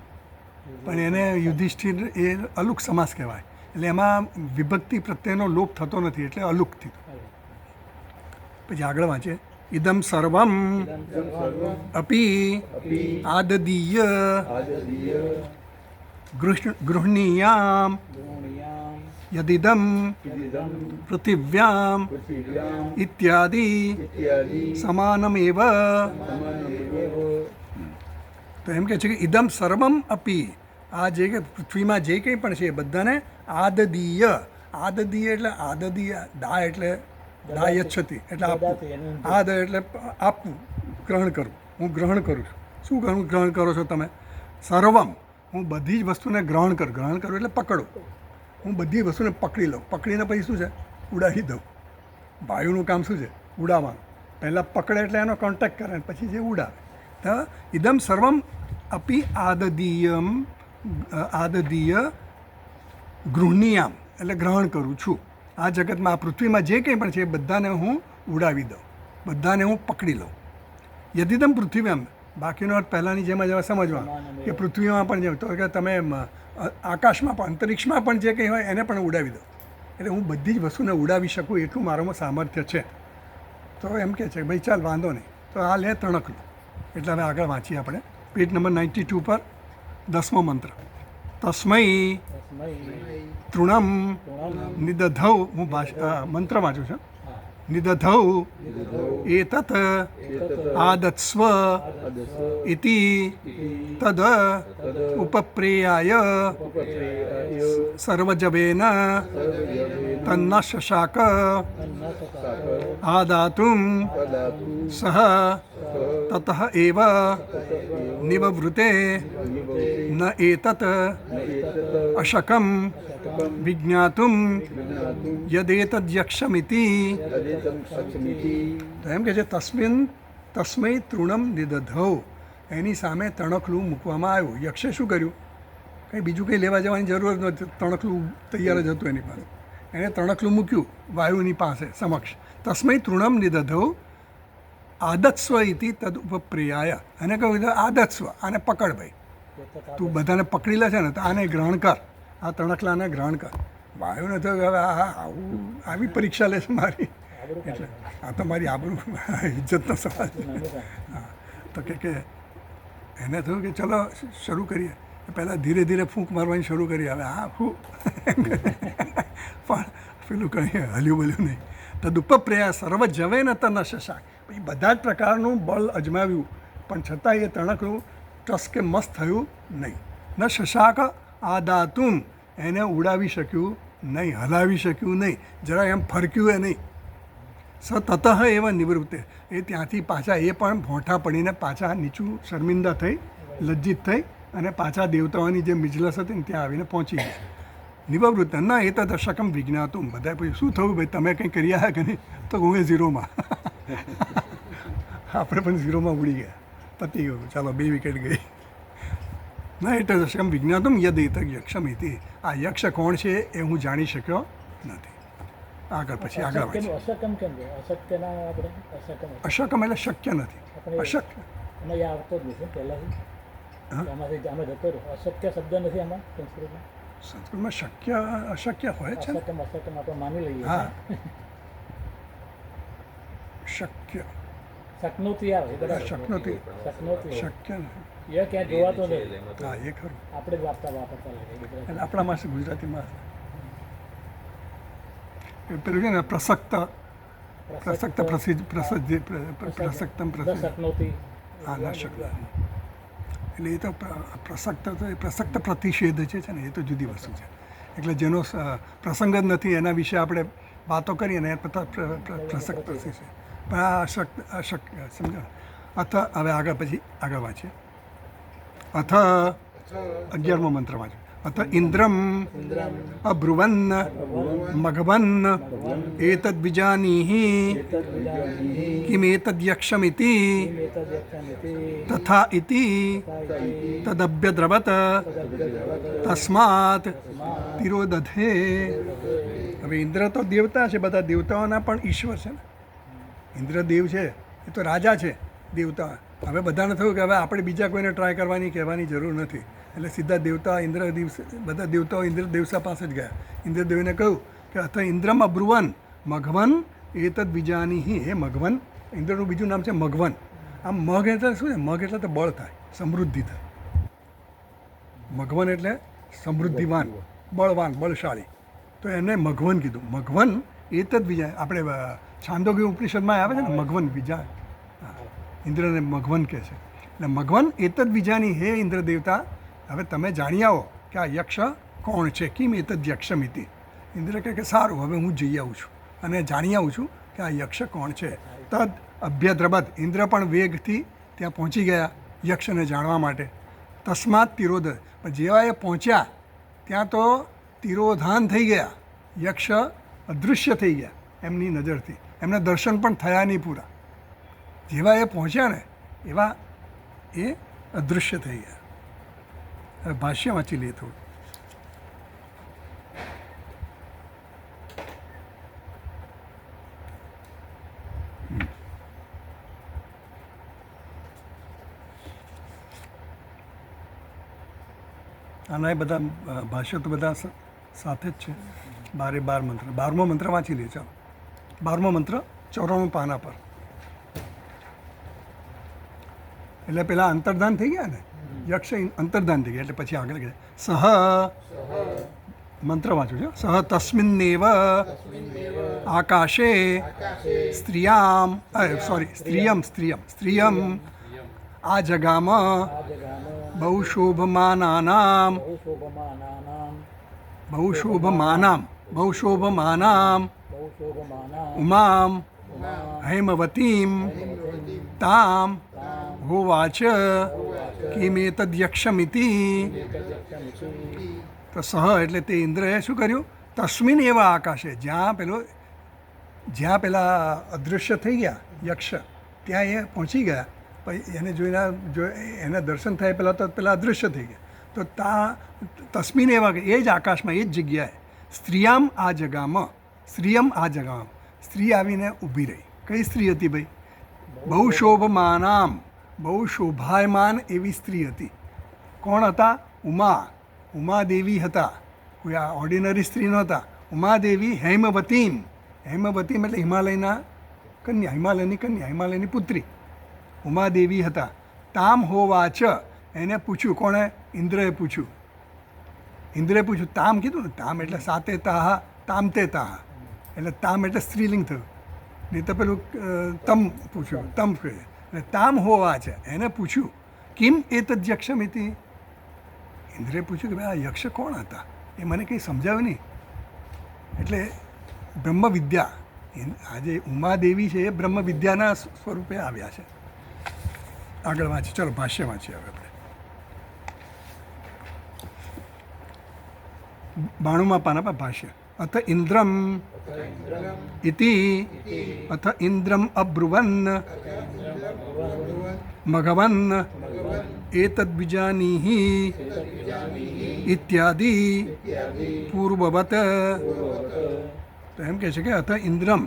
પણ એને યુધિષ્ઠિર એ અલુક સમાસ કહેવાય. એટલે એમાં વિભક્તિ પ્રત્યેનો લોપ થતો નથી, એટલે અલુક થયું. પછી આગળ વાંચે. ઇદમ સર્વમ અપી આદદીય ગૃહણીયામ યદિદમ ઇદમ પૃથિવ્યામ પૃથિવ્યામ ઇત્યાદિ ઇત્યાદિ સમાનમેવ. સમાનમેવ. તો એમ કહે છે કે ઇદમ સર્વમ અપી, આ જે કે પૃથ્વીમાં જે કંઈ પણ છે એ બધાને આદદીય. આદદીય એટલે આદદીય, દા એટલે દાયચ્છતિ એટલે આપવું, આદ એટલે આપવું, ગ્રહણ કરવું. હું ગ્રહણ કરું છું. શું ગ્રહણ કરો છો તમે? સર્વમ, હું બધી જ વસ્તુને ગ્રહણ કરું. ગ્રહણ કરું એટલે પકડું. હું બધી વસ્તુને પકડી લઉં. પકડીને પછી શું છે? ઉડાડી દઉં. વાયુનું કામ શું છે? ઉડાવવાનું. પહેલાં પકડે એટલે એનો કોન્ટેક્ટ કરે અને પછી જે ઉડાવે. તો ઇદમ સર્વમ અપી આદદીય ગૃહણીયામ એટલે ગ્રહણ કરું છું. આ જગતમાં, આ પૃથ્વીમાં જે કંઈ પણ છે એ બધાને હું ઉડાવી દઉં, બધાને હું પકડી લઉં. યદિદમ પૃથ્વીમાં, બાકીનો અર્થ પહેલાંની જેમ જ સમજવાનો કે પૃથ્વીમાં પણ જેમ, તો કે તમે આકાશમાં પણ, અંતરિક્ષમાં પણ જે કંઈ હોય એને પણ ઉડાવી દો. એટલે હું બધી જ વસ્તુને ઉડાવી શકું એટલું મારામાં સામર્થ્ય છે. તો એમ કહે છે કે ભાઈ ચાલ વાંધો નહીં, તો આ લે તણકલું. એટલે હવે આગળ વાંચીએ આપણે પેજ નંબર 92 પર 10મો મંત્ર. તસ્મૈ તૃણમ નિદધૌ, હું મંત્ર વાંચું છું. નિદધૌ એતત આદત્સ્વ ઇતિ તદ ઉપપ્રેયાય સર્વજવેન તન્ન શશાક આદાતું સહ તતઃ એવ નિવવૃતે ન એતત અશકં વિજ્ઞાતું યદેતદ્યક્ષમિતિ. તો એમ કે છે તસ્મૈ તૃણમ નિદધૌ, એની સામે તણખલું મૂકવામાં આવ્યું. યક્ષે શું કર્યું? કંઈ બીજું કંઈ લેવા જવાની જરૂર નહોતી. તણખલું તૈયાર જ હતું એની પાસે. એણે તણખલું મૂક્યું વાયુની પાસે સમક્ષ. તસ્મૈ તૃણમ નિદધૌ આદત્સ્વ ઇતિ તદ ઉપપ્રેયાય. એને કહ્યું આદત્સ્વ, આને પકડ ભાઈ, તું બધાને પકડી લે છે ને, તો આને ગ્રહણ કર, આ તણખલાને ગ્રહણ કર. વાયુને થયું કે હવે આવી પરીક્ષા લે છે મારી, એટલે આ તો મારી આબરૂ ઇજ્જતનો સવાલ છે. હા, તો કે એને થયું કે ચલો શરૂ કરીએ. પહેલાં ધીરે ધીરે ફૂંક મારવાની શરૂ કરી. હવે હા ફૂંક પણ પેલું કંઈ હલ્યું બલ્યું નહીં. તદુપપ્રયા સર્વ જવે ન તન શશાક, પછી બધા જ પ્રકારનું બળ અજમાવ્યું પણ છતાં એ તણકનું ટસ કે મસ્ત થયું નહીં. ન શશાક આદાતુમ, એને ઉડાવી શક્યું નહીં, હલાવી શક્યું નહીં, જરા એમ ફરક્યું એ નહીં. તતઃ એવા નિવૃત્તે, એ ત્યાંથી પાછા એ પણ ભોંઠા પડીને પાછા નીચું શર્મિંદા થઈ, લજ્જિત થઈ અને પાછા દેવતાઓની જે મિજલસ હતી ને ત્યાં આવીને પહોંચી ગયા. નિવવૃત્ત ન એ તો દશકમ વિજ્ઞાતું. બધા પછી શું થયું ભાઈ, તમે કંઈ કરી આવ્યા કે નહીં? તો હું એ ઝીરોમાં. આપણે પણ ઝીરોમાં ઉડી ગયા, પતી ગયું, ચાલો 2 વિકેટ ગઈ. ના એટલે દશકમ વિજ્ઞાતું યદ એત યક્ષમ ઇતિ. આ યક્ષ કોણ છે એ હું જાણી શક્યો નથી. આગળ પછી આગળ વાંચીએ. અશક્યમ કેમ છે? અશક્યના આપણે અશક્યમ અશક્મ એટલે શક્ય નથી. અશક્ય એમાં એ આવતો જ નથી પહેલાંથી. આમાંથી આમાં જતો રહ્યો. અશક્ય શબ્દ નથી આમાં સંસ્કૃતમાં. સંસ્કૃતમાં શક્ય અશક્ય હોય છે. અશક્યમ આપણે માની લઈએ. હા, શક્ય શકનોતી આવે બરાબર. શકનોતી શકનોતી શક્ય નથી. એ ક્યાં જોવાતો નહીં. હા, એ ખરું. આપણે જ વાપરતા લાગે એટલે આપણામાં છે, ગુજરાતીમાં પેલું છે ને પ્રસક્ત પ્રસક્તમ પ્રસિદ્ધ. શકનોતી. હા, ના શક્ય. એટલે એ તો પ્રસક્ત પ્રતિષેધ છે ને, એ તો જુદી વસ્તુ છે. એટલે જેનો પ્રસંગ જ નથી એના વિશે આપણે વાતો કરીએ ને એ પ્રસક્ત પ્રતિષેધ. પણ આ અશક્ય સમજો. અથ હવે આગળ પછી આગળ વાંચીએ. અથ 11મો મંત્ર વાંચો. અથ ઇન્દ્રમ અબ્રુવન મઘવન એતદ્વિજાનીહિ કિમેતદ્યક્ષમિતિ તથા ઇતિ તદભ્યદ્રવત તસ્માત તિરોદધે. હવે ઇન્દ્ર તો દેવતા છે, બધા દેવતાઓના પણ ઈશ્વર છે ને. ઇન્દ્રદેવ છે એ તો રાજા છે દેવતા. હવે બધાને થયું કે હવે આપણે બીજા કોઈને ટ્રાય કરવાની કહેવાની જરૂર નથી. એટલે સીધા દેવતા ઇન્દ્રદેવ, બધા દેવતાઓ ઇન્દ્રદેવસા પાસે જ ગયા. ઇન્દ્રદેવને કહ્યું કે અથ ઇન્દ્રમ અબ્રુવન મઘવન એતદ બીજાની. હે મઘવન, ઇન્દ્રનું બીજું નામ છે મઘવન. આમ મઘ એટલે શું છે? મઘ એટલે તો બળ થાય, સમૃદ્ધિ થાય. મઘવન એટલે સમૃદ્ધિવાન, બળવાન, બળશાળી. તો એને મઘવન કીધું. મઘવન એતદ વિજાય, આપણે છાંદોગ્ય ઉપનિષદમાં આવે છે ને મઘવન વિજા, ઇન્દ્રને મઘવન કહે છે. એટલે મઘવન એતદ વિજાની, હે ઇન્દ્ર દેવતા, હવે તમે જાણી આવો કે આ યક્ષ કોણ છે. કિમ એતદ યક્ષમિતિ. ઇન્દ્ર કહે કે સારું, હવે હું જઈ આવું છું અને જાણી આવું છું કે આ યક્ષ કોણ છે. તદ અભ્યદ્રબત, ઇન્દ્ર પણ વેગથી ત્યાં પહોંચી ગયા યક્ષને જાણવા માટે. તસ્માત તિરોધ, પણ જેવા એ પહોંચ્યા ત્યાં તો તિરોધાન થઈ ગયા, યક્ષ અદૃશ્ય થઈ ગયા એમની નજરથી, એમને દર્શન પણ થયા નહીં પૂરા. જેવા એ પહોંચ્યા ને એવા એ અદૃશ્ય થઈ ગયા. હવે ભાષ્ય વાંચી લઈએ થોડું. આના એ બધા ભાષ્યો તો બધા સાથે જ છે. 12 મંત્ર. 12મો મંત્ર વાંચી લઈએ. ચાલો, 12મો મંત્ર 94 પાના પર. એટલે પેલા અંતર્ધાન થઈ ગયા ને, યક્ષ અંતર્ધાન થઈ ગયા એટલે પછી આગળ ગયા. સહ મંત્ર વાંચું છું. સહ તસ્મિન્નેવ આકાશે સ્ત્રિયામ, સ્ત્રિયમ આ જગામ બહુશોભમાનાનામ ઉમામ હૈમવતીમ તામ હોવાચ કિમેતદ્યક્ષમિતિ. તો સહ એટલે તે ઇન્દ્રએ શું કર્યું? તસ્મિન એવા આકાશે, જ્યાં પેલા અદૃશ્ય થઈ ગયા યક્ષ, ત્યાં એ પહોંચી ગયા. પછી એને એને દર્શન થાય પહેલાં તો પેલા અદૃશ્ય થઈ ગયા. તો તસ્મિન એવા, એ જ આકાશમાં, એ જ જગ્યાએ સ્ત્રીયમ આ જગામાં સ્ત્રી આવીને ઊભી રહી. કઈ સ્ત્રી હતી ભાઈ? બહુ શોભમાનામ, બહુ શોભાયમાન એવી સ્ત્રી હતી. કોણ હતા? ઉમાદેવી હતા. કોઈ આ ઓર્ડિનરી સ્ત્રી નહોતા. ઉમાદેવી હૈમવતીમ એટલે હિમાલયની કન્યા, હિમાલયની પુત્રી ઉમાદેવી હતા. તામ હોવાચ, એને પૂછ્યું. કોણે? ઇન્દ્રએ પૂછ્યું. તામ કીધું ને, તામ એટલે સાતે તાહ તામતે તાહ, એટલે તામ એટલે સ્ત્રીલિંગ થયું. નહીં તો પેલું તમ પૂછ્યું, તમ કહે. એટલે તામ હોવાચ, એને પૂછ્યું. કિમ એતદ યક્ષમિતિ. ઇન્દ્રએ પૂછ્યું કે ભાઈ આ યક્ષ કોણ હતા, એ મને કંઈ સમજાવ્યું નહીં. એટલે બ્રહ્મ વિદ્યા, આજે ઉમાદેવી છે એ બ્રહ્મ વિદ્યાના સ્વરૂપે આવ્યા છે. આગળ વાંચીએ. ચલો ભાષ્ય વાંચીએ હવે આપણે. 92મા પાના પર ભાષ્ય. અથ ઇન્દ્રમ ઇતિ અથ ઇન્દ્રમ અબ્રુવન મઘવન એતદ્વિજાનીહિ ઇત્યાદિ પૂર્વવત. તો એમ કહે છે કે અથ ઇન્દ્રમ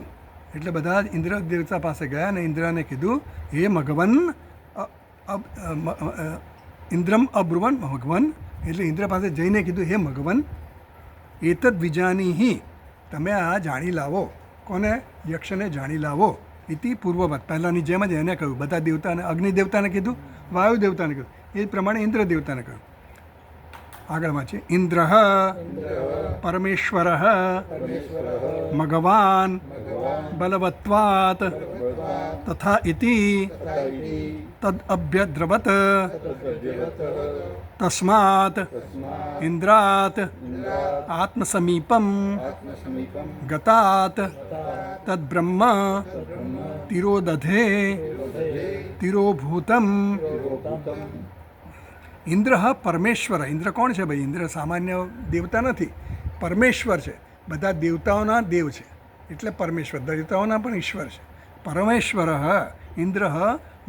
એટલે બધા જ ઇન્દ્ર દેવતા પાસે ગયા અને ઇન્દ્રને કીધું, હે મઘવન, ઇન્દ્રમ અબ્રુવન, મઘવન એટલે ઇન્દ્ર પાસે જઈને કીધું, હે મઘવન, એતદ વિજાનીહિ, તમે આ જાણી લાવો. કોને? યક્ષને જાણી લાવો. ઇતિ પૂર્વવત, પહેલાંની જેમ જ એને કહ્યું. બધા દેવતાને, અગ્નિ દેવતાને કીધું, વાયુ દેવતાને કીધું, એ જ પ્રમાણે ઇન્દ્ર દેવતાને કહ્યું. આગળ વાંચીએ. ઇન્દ્ર પરમેશ્વર મઘવાન બલવત્વાત તથા ઇતિ તદ અભ્યદ્રવત તસ્માત ઇન્દ્રાત આત્મસમીપમ ગતાત તદ્બ્રહ્મ તિરોદધે તિરોભૂતમ. ઇન્દ્ર પરમેશ્વર. ઇન્દ્ર કોણ છે ભાઈ? ઇન્દ્ર સામાન્ય દેવતા નથી, પરમેશ્વર છે. બધા દેવતાઓના દેવ છે એટલે પરમેશ્વર, દેવતાઓના પણ ઈશ્વર છે. પરમેશ્વર ઇન્દ્ર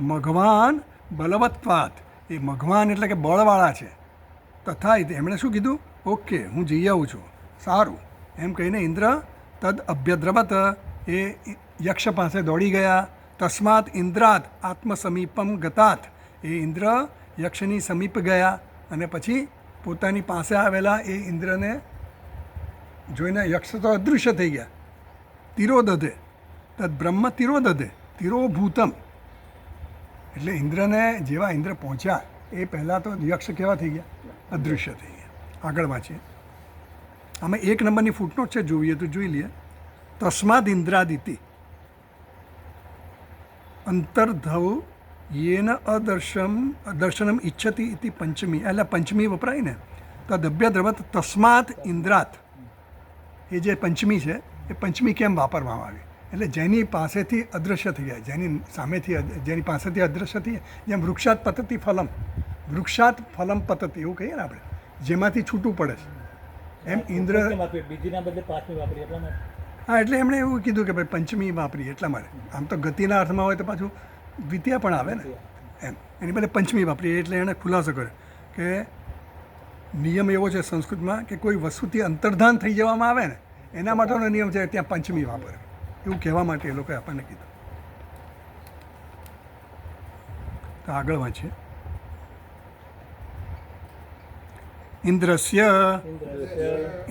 મઘવાન બલવત્વાત, એ મઘવાન એટલે કે બળવાળા છે. તથા એમણે શું કીધું? ઓકે, હું જઈ આવું છું, સારું એમ કહીને ઇન્દ્ર તદ અભ્યદ્રવત, એ યક્ષ પાસે દોડી ગયા. તસ્માત ઇન્દ્રાત આત્મસમીપમ ગતાત, એ ઇન્દ્ર યક્ષની સમીપ ગયા અને પછી પોતાની પાસે આવેલા એ ઇન્દ્રને જોઈને યક્ષ તો અદૃશ્ય થઈ ગયા. તિરોદધે તદ બ્રહ્મ તિરોદધે તિરોભૂતમ, એટલે ઇન્દ્રને જેવા ઇન્દ્ર પહોંચ્યા એ પહેલાં તો યક્ષ કેવા થઈ ગયા? અદૃશ્ય થઈ ગયા. આગળ વાંચીએ. આમાં 1 નંબરની ફૂટનોટ છે, જોઈએ તો જોઈ લઈએ. તસ્માદ ઇન્દ્રાદિતિ અંતર્ધવ યેન અદર્શનમ ઈચ્છતી ઇતિ પંચમી, એટલે પંચમી વપરાય ને તો દભ્ય દ્રવત તસ્માત ઇન્દ્રાત, એ જે પંચમી છે એ પંચમી કેમ વાપરવામાં આવી? એટલે જેની પાસેથી અદૃશ્ય થઈ જાય, જેની પાસેથી અદૃશ્ય થઈ જાય, જેમ વૃક્ષાત પતતી ફલમ, વૃક્ષાત ફલમ પતતી એવું કહીએ ને આપણે, જેમાંથી છૂટું પડે છે એમ ઇન્દ્ર. બીજીના બદલે પાંચમી વાપરી એટલા માટે. હા, એટલે એમણે એવું કીધું કે ભાઈ પંચમી વાપરી એટલા માટે. આમ તો ગતિના અર્થમાં હોય તો પાછું દ્વિતીય પણ આવે ને, એમ એની બદલે પંચમી વાપરી. એટલે એણે ખુલાસો કર્યો કે નિયમ એવો છે સંસ્કૃતમાં કે કોઈ વસ્તુથી અંતર્ધાન થઈ જવામાં આવે ને એના માટેનો નિયમ છે ત્યાં પંચમી વાપરે, એવું કહેવા માટે એ લોકોએ આપણને કીધું. તો આગળ વાંચીએ. ઇન્દ્રસ્ય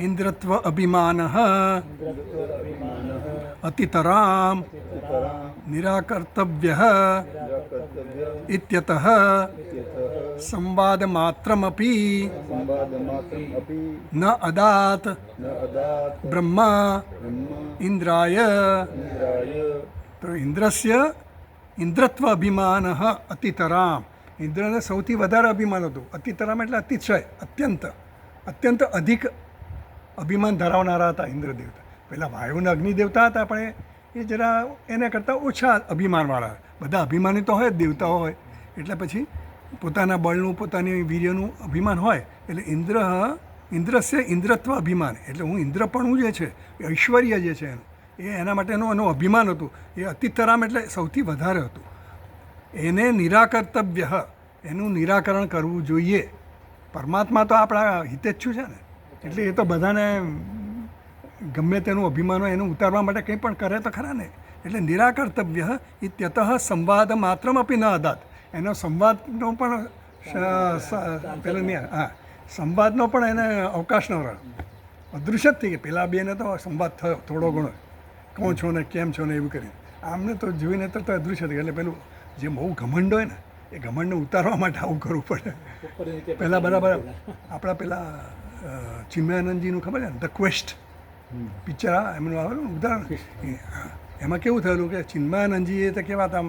ઇન્દ્રત્વ અભિમાન અતિતરામ નિરાકર્તવ્ય ઇત્યતઃ સંવાદમાત્રમપી સંવાદમાત્રમપી ન અદાત ન અદાત બ્રહ્મા બ્રહ્મ ઇન્દ્રાય. ઇન્દ્રાય. તો ઇન્દ્રસ્ય ઇન્દ્રત્વ અભિમાન અતિતરામ, ઇન્દ્રને સૌથી વધારે અભિમાન હતું. અતિતરામ એટલે અતિશય, અત્યંત અધિક અભિમાન ધરાવનારા હતા ઇન્દ્ર દેવતા. પહેલાં વાયુના અગ્નિ દેવતા હતા, પણ એ જરા એને કરતાં ઓછા અભિમાનવાળા. બધા અભિમાની તો હોય જ, દેવતાઓ હોય એટલે પછી પોતાના બળનું, પોતાની વીર્યનું અભિમાન હોય. એટલે ઇન્દ્રસ્ય ઇન્દ્રત્વ અભિમાન, એટલે હું ઇન્દ્રપણું જે છે, ઐશ્વર્ય જે છે એનું, એ એના માટેનું એનું અભિમાન હતું. એ અતિતરામ એટલે સૌથી વધારે હતું. એને નિરાકર્તવ્ય, એનું નિરાકરણ કરવું જોઈએ. પરમાત્મા તો આપણા હિતેચ્છુ છે ને, એટલે એ તો બધાને ગમે તેનું અભિમાન હોય એનું ઉતારવા માટે કંઈ પણ કરે તો ખરા ને. એટલે નિરાકર્તવ્ય ઇત્યતઃ સંવાદ માત્રમ આપી ન અદાત, એનો સંવાદનો પણ પેલો નહીં, હા, સંવાદનો પણ એને અવકાશ ન રહ્યો, અદૃશ્ય જ થઈ ગયા. પેલા બેને તો સંવાદ થયો થોડો ઘણો, કોણ છો ને કેમ છો ને એવું કરીને. આમને તો જોઈને તો અદૃશ્ય થઈ ગયા. એટલે પેલું જે બહુ ઘમંડ હોય ને એ ઘમંડને ઉતારવા માટે આવું કરવું પડે. પહેલાં બરાબર આપણા પેલા ચિન્મયાનંદજીનું ખબર છે ને, ધ ક્વેસ્ટ પિક્ચર, એમનું આવેલું ઉદાહરણ. એમાં કેવું થયેલું કે ચિન્મયાનંદજી એ તો કેવા હતા,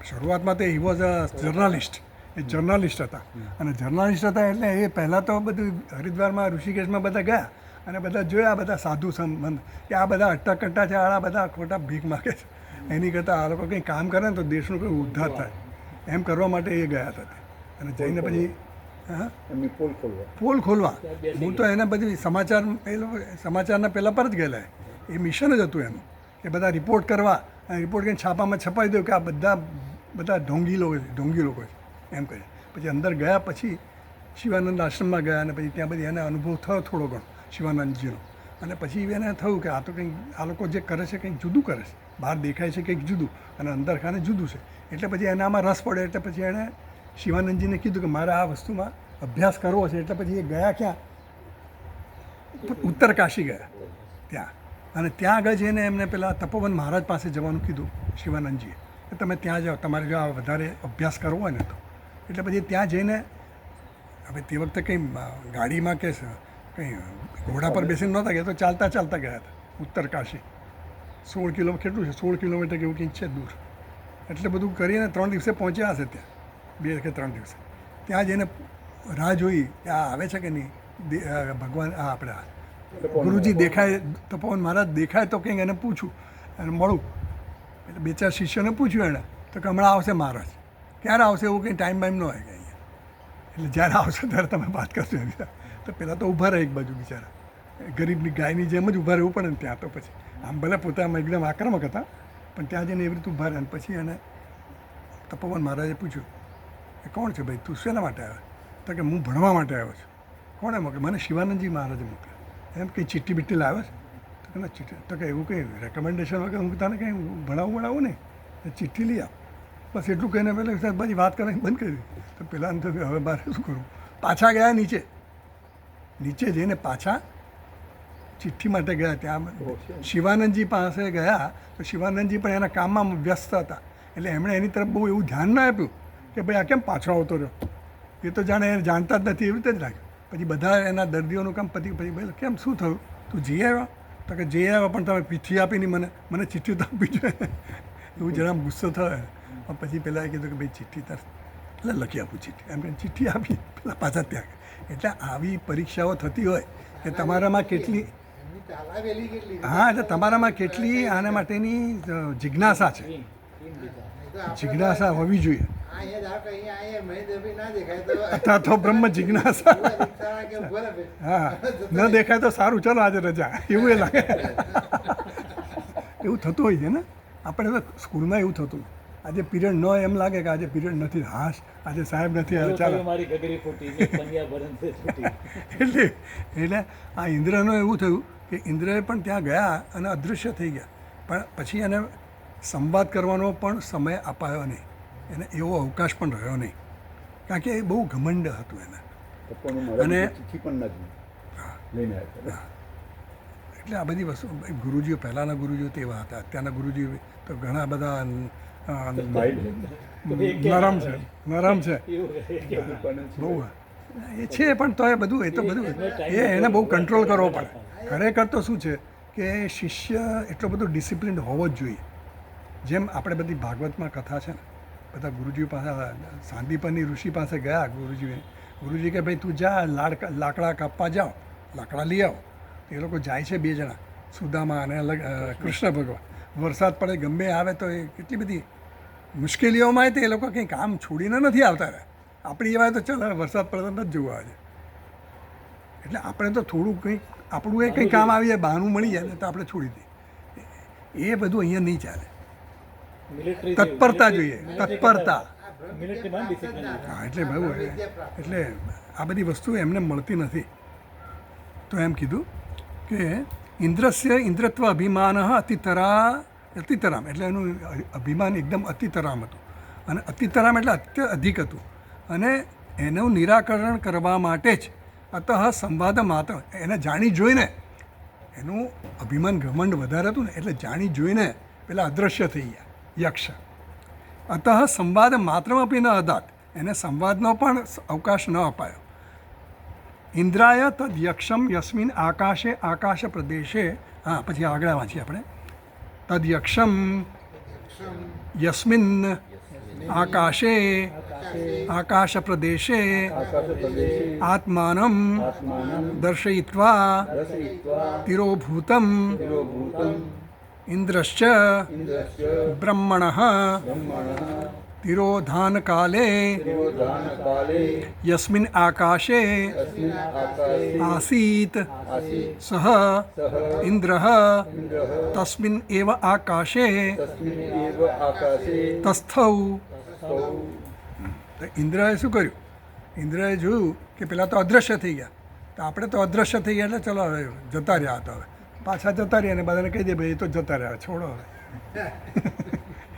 શરૂઆતમાં તો he was a journalist, A journalist હતા. અને જર્નાલિસ્ટ હતા એટલે એ પહેલાં તો બધું હરિદ્વારમાં, ઋષિકેશમાં બધા ગયા અને બધા જોયા, બધા સાધુ સંબંધ કે આ બધા અટ્ટાકટ્ટા છે, આ બધા ખોટા ભીખ માગે છે. એની કરતાં આ લોકો કંઈ કામ કરે ને તો દેશનો કોઈ ઉદ્ધાર થાય, એમ કરવા માટે એ ગયા હતા. અને જઈને પછી હા એમની પોલ ખોલવા. પોલ ખોલવા. હું તો એને બધી સમાચાર, એ લોકો સમાચારના પહેલાં પર જ ગયેલા. એ મિશન જ હતું એનું, કે બધા રિપોર્ટ કરવા, અને રિપોર્ટ કરીને છાપામાં છપાવી દઉં કે આ બધા ઢોંગી લોકો છે એમ કહે. પછી અંદર ગયા, પછી શિવાનંદ આશ્રમમાં ગયા, અને પછી ત્યાં બધી એને અનુભવ થયો થોડો ઘણો શિવાનંદજીનો. અને પછી એને થયું કે આ તો કંઈક આ લોકો જે કરે છે કંઈક જુદું કરે છે, બહાર દેખાય છે કંઈક જુદું અને અંદર ખાને જુદું છે. એટલે પછી એનામાં રસ પડે, એટલે પછી એણે શિવાનંદજીને કીધું કે મારે આ વસ્તુમાં અભ્યાસ કરવો છે. એટલે પછી એ ગયા ક્યાં, ઉત્તરકાશી ગયા ત્યાં. અને ત્યાં આગળ જઈને એમને પેલા તપોવન મહારાજ પાસે જવાનું કીધું શિવાનંદજીએ, કે તમે ત્યાં જાઓ, તમારે જો આ વધારે અભ્યાસ કરવો હોય ને તો. એટલે પછી ત્યાં જઈને, હવે તે વખતે કંઈ ગાડીમાં કે કંઈ ઘોડા પર બેસીને નહોતા ગયા, તો ચાલતા ચાલતા ગયા હતા ઉત્તરકાશી. 16 કિલોમીટર કેટલું છે, 16 કિલોમીટર કે એવું કંઈક છે દૂર. એટલે બધું કરીને 3 દિવસે પહોંચ્યા હશે ત્યાં, 2 કે 3 દિવસે. ત્યાં જઈને રાહ જોઈ કે આ આવે છે કે નહીં, ભગવાન આ આપણે ગુરુજી દેખાય, તપોવન મહારાજ દેખાય તો કંઈક એને પૂછું અને મળું. એટલે 2-4 શિષ્યોને પૂછ્યું એણે, તો કે હમણાં આવશે મહારાજ. ક્યારે આવશે એવું કંઈ ટાઈમ બાઈમ ન હોય કે અહીંયા, એટલે જ્યારે આવશે ત્યારે તમે વાત કરશો એમ. તો પહેલાં તો ઊભા રહે એક બાજુ બિચારા, ગરીબની ગાયની જેમ જ ઊભા રહેવું પડે ને ત્યાં. તો પછી આમ ભલે પોતામાં એકદમ આક્રમક હતા, પણ ત્યાં જઈને એવી રીતે ઊભા રહે. પછી એને તપોવન મહારાજે પૂછ્યું કે કોણ છે ભાઈ, તું શેના માટે આવ્યો? તો કે હું ભણવા માટે આવ્યો છું. કોણે મોકલ્યો? મને શિવાનંદજી મહારાજે મોકલ્યો. એમ કંઈ ચિઠ્ઠી બિટ્ટી લાવ્યો છે? તો કે ના ચિઠ્ઠી. તો કે એવું કંઈ રેકમેન્ડેશન વગર હું તને કંઈ ભણાવું નહીં, ચિઠ્ઠી લઈ આવ. બસ એટલું કહીને પહેલાં બધી વાત કરવાની બંધ કરી દીધી. તો પહેલાં તો હવે મારે શું કરું? પાછા ગયા નીચે જઈને પાછા ચિઠ્ઠી માટે ગયા. ત્યાં શિવાનંદજી પાસે ગયા તો શિવાનંદજી પણ એના કામમાં વ્યસ્ત હતા. એટલે એમણે એની તરફ બહુ એવું ધ્યાન ના આપ્યું કે ભાઈ આ કેમ પાછો આવતો રહ્યો. એ તો જાણે એ જાણતા જ નથી, એવી રીતે જ રાખ્યું. પછી બધા એના દર્દીઓનું કામ પછી ભાઈ કેમ શું થયું? તું જઈ આવ્યો તો કે જઈ આવ્યો પણ તમે ચિઠ્ઠી આપી નહીં મને ચિઠ્ઠી તો આપવી જોઈએ એવું જરા ગુસ્સો થયો. પણ પછી પહેલાં કીધું કે ભાઈ ચિઠ્ઠી તાર એટલે લખી આપું ચિઠ્ઠી એમ કરીને ચિઠ્ઠી આપી પેલા પાછા ત્યાં. એટલે આવી પરીક્ષાઓ થતી હોય કે તમારામાં કેટલી એમની તાલાવેલી કેટલી હા એટલે તમારામાં કેટલી આના માટેની જિજ્ઞાસા છે, ટીમ લીધા. નહીં તો આપણે જિજ્ઞાસા હોવી જોઈએ. અહીંયા ધારો કે અહીંયા મહેન્દ્રભાઈ ના દેખાય તો અથવા તો બ્રહ્મ જિજ્ઞાસા. પૂરા રિક્ષાવાળા કે ઉભો રહે. હા ન દેખાય તો સારું, ચલો આજે રજા, એવું એ લાગે. એવું થતું હોય છે ને, આપણે તો સ્કૂલમાં એવું થતું, આજે પીરિયડ ન એમ લાગે કે આજે પીરિયડ નથી, હાશ આજે સાહેબ નથી આવે, ચાલો. મારી ગગરી ફૂટી છે, કન્યા ભરણ છે છૂટી. એટલે આ ઇન્દ્રનું એવું થયું કે ઇન્દ્રએ પણ ત્યાં ગયા અને અદૃશ્ય થઈ ગયા, પણ પછી એને સંવાદ કરવાનો પણ સમય અપાયો નહીં, એને એવો અવકાશ પણ રહ્યો નહીં, કારણ કે એ બહુ ઘમંડ હતું એને. અને- ચિઠ્ઠી પણ નથી લઈને આવ્યા. એટલે આ બધી વસ્તુ ગુરુજીઓ પહેલાંના ગુરુજીઓ તેવા હતા, અત્યારના ગુરુજીઓ તો ઘણા બધા નરમ છે, નરમ છે એવું બહુ. એ છે પણ તો એ બધું, એ તો બધું એને બહુ કંટ્રોલ કરવો પડે. ખરેખર તો શું છે કે શિષ્ય એટલો બધો ડિસિપ્લિન હોવો જ જોઈએ. જેમ આપણે બધી ભાગવતમાં કથા છે ને, બધા ગુરુજી પાસે, સાંદીપની ઋષિ પાસે ગયા ગુરુજી કે ભાઈ તું જા લાકડા કાપવા જાઓ, લાકડા લઈ આવો. એ લોકો જાય છે 2 જણા, સુદામા અને કૃષ્ણ ભગવાન. વરસાદ પડે ગમે આવે તો એ કેટલી બધી મુશ્કેલીઓમાં આવે તો એ લોકો કંઈ કામ છોડીને નથી આવતા રહ્યા. આપણી એવા તો ચાલ વરસાદ પડે તો નથી જોવા આવે. એટલે આપણે તો થોડું કંઈક આપણું એ કંઈ કામ આવી જાય, બહાનું મળી જાય ને તો આપણે છોડી દઈએ. એ બધું અહીંયા નહીં ચાલે. મિલિટરી તત્પરતા જોઈએ, તત્પરતા. મિલિટરીમાં ડિસિપ્લિન. હા એટલે બહુ એટલે આ બધી વસ્તુ એમને મળતી નથી. તો એમ કીધું કે ઇન્દ્રસ્ય ઇન્દ્રત્વ અભિમાન અતિતરામ, એટલે એનું અભિમાન એકદમ અતિતરામ હતું, અને અતિતરામ એટલે અધિક હતું, અને એનું નિરાકરણ કરવા માટે જ અતઃ સંવાદ માત્ર, એને જાણી જોઈને, એનું અભિમાન ઘમંડ વધારે હતું ને એટલે જાણી જોઈને પેલા અદૃશ્ય થઈ ગયા યક્ષ. અતઃ સંવાદ માત્રમપી ન અદાત, એને સંવાદનો પણ અવકાશ ન અપાયો. ઇન્દ્રાય તદ યક્ષમ યસ્મિન આકાશે આકાશ પ્રદેશે, હા પછી આગળ વાંચીએ આપણે. તદ યક્ષમ યસ્મિન આકાશે આકાશ પ્રદેશે આત્માનમ દર્શયિત્વા તિરોભૂતમ ઇન્દ્રશ્ચ બ્રહ્મણઃ તિરોધાન કાલે યસ્મિન આકાશે આસીત સહ ઇન્દ્રઃ તસ્મિન એવ આકાશે તસ્થૌ. તો ઇન્દ્રએ શું કર્યું? ઇન્દ્રએ જોયું કે પેલા તો અદૃશ્ય થઈ ગયા, તો આપણે તો અદૃશ્ય થઈ ગયા એટલે ચલો હવે જતા રહ્યા હતા, હવે પાછા જતા રહ્યા અને બધાને કહી દે ભાઈ એ તો જતા રહ્યા, છોડો હવે.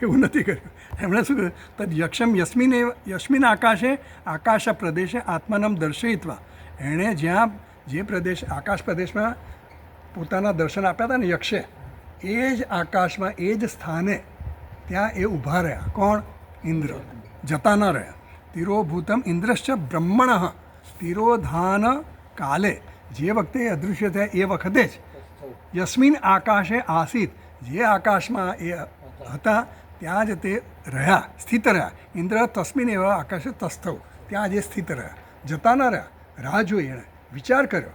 એવું નથી કર્યું. એમણે શું કર્યું? તદ યક્ષમ યસ્મિન આકાશે આકાશ પ્રદેશે આત્માનમ દર્શયિત્વા, એણે જ્યાં જે પ્રદેશ આકાશ પ્રદેશમાં પોતાના દર્શન આપ્યા હતા ને યક્ષે, એ જ આકાશમાં એ જ સ્થાને ત્યાં એ ઊભા રહ્યા. કોણ? ઇન્દ્ર. જતા ન રહ્યા. તિરોભૂતમ ઇન્દ્રશ્ચ બ્રહ્મણ તિરોધાન કાલે, જે વખતે અદૃશ્ય થયા એ વખતે જ યસ્મિન આકાશે આસીત, જે આકાશમાં એ હતા ત્યાં જ તે રહ્યા, સ્થિત રહ્યા. ઇન્દ્ર તસ્મિન એવા આકાશે તસ્થવ, ત્યાં જે સ્થિત રહ્યા, જતા ન રહ્યા. રાહ જોઈ, એણે વિચાર કર્યો.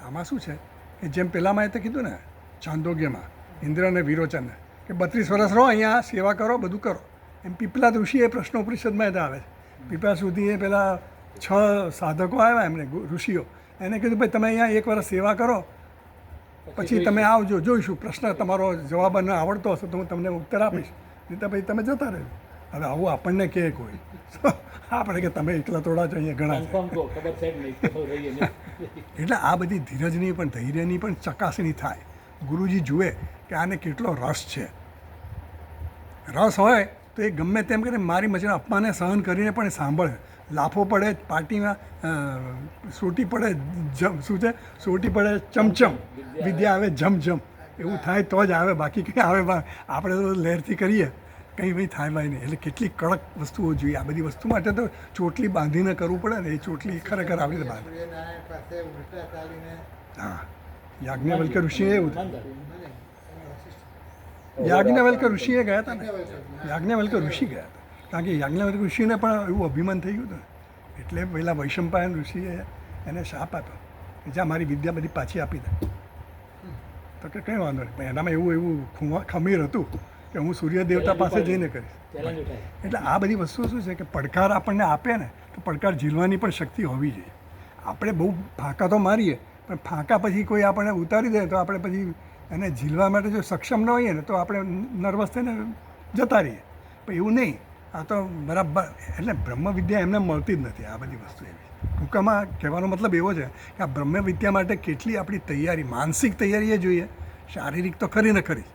આમાં શું છે કે જેમ પહેલાંમાં એ તો કીધું ને ચાંદોગ્યમાં ઇન્દ્ર અને વિરોચનને કે 32 વર્ષ રહો અહીંયા, સેવા કરો, બધું કરો. એમ પીપલા ઋષિ એ પ્રશ્નોપરિષદમાં એ આવે છે. પીપલા સુધી એ પેલા 6 સાધકો આવ્યા એમને ઋષિઓ, એને કીધું ભાઈ તમે અહીંયા 1 વર્ષ સેવા કરો, પછી તમે આવજો, જોઈશું. પ્રશ્ન તમારો જવાબ ન આવડતો હશે તો હું તમને ઉત્તર આપીશ, નહીં તો ભાઈ તમે જતા રહેજો. હવે આવું આપણને કહે કોઈ, આપણે કે તમે એકલા થોડા છો, અહીંયા ઘણા છે. કન્ફર્મ કહો, ખબર છે કે નહીં, તો રહીએ નહીં. એટલે આ બધી ધીરજની પણ ધૈર્યની પણ ચકાસણી થાય. ગુરુજી જુએ કે આને કેટલો રસ છે. રસ હોય તો એ ગમે તેમ કરીને મારી મચીને અપમાને સહન કરીને પણ એ સાંભળે. લાફો પડે પાર્ટીમાં, સોટી પડે શું છે, સોટી પડે ચમચમ, વિદ્યા આવે જમજમ, એવું થાય તો જ આવે, બાકી કંઈ આવે આપણે તો લહેરથી કરીએ કંઈ ભાઈ થાય ભાઈ નહીં. એટલે કેટલી કડક વસ્તુઓ જોઈએ. આ બધી વસ્તુ માટે તો ચોટલી બાંધીને કરવું પડે ને, એ ચોટલી ખરેખર આવી રીતે બાંધે. સૂર્યનારાયણ પાસે ઉલટા ચાલીને હા યાજ્ઞવલ્ક્ય ઋષિએ એવું થયું. માનતા. યાજ્ઞવલ્ક્ય ઋષિએ ગયા હતા ને, યાજ્ઞવલ્ક્ય ઋષિ ગયા હતા, કારણ કે યાજ્ઞવલ્ક્ય ઋષિને પણ એવું અભિમાન થઈ ગયું હતું ને, એટલે પહેલાં વૈશંપાયન ઋષિએ એને શાપ આપ્યો કે જ્યાં મારી વિદ્યા બધી પાછી આપી દે. તો કે કંઈ વાંધો નહીં, પણ એનામાં એવું ખમીર હતું કે હું સૂર્ય દેવતા પાસે જઈને કરીશ. ચેલેન્જ ઉઠાય. એટલે આ બધી વસ્તુઓ શું છે કે પડકાર આપણને આપે ને તો પડકાર ઝીલવાની પણ શક્તિ હોવી જોઈએ. આપણે બહુ ફાંકા તો મારીએ, પણ ફાંકા પછી કોઈ આપણને ઉતારી દે તો આપણે પછી એને ઝીલવા માટે જો સક્ષમ ન હોઈએ ને તો આપણે નર્વસ થઈને જતા રહીએ. પણ એવું નહીં, આ તો બરાબર. એટલે બ્રહ્મ વિદ્યા એમને મળતી જ નથી આ બધી વસ્તુ એવી. ટૂંકામાં કહેવાનો મતલબ એવો છે કે આ બ્રહ્મ વિદ્યા માટે કેટલી આપણી તૈયારી, માનસિક તૈયારી એ જોઈએ. શારીરિક તો ખરી ને ખરી,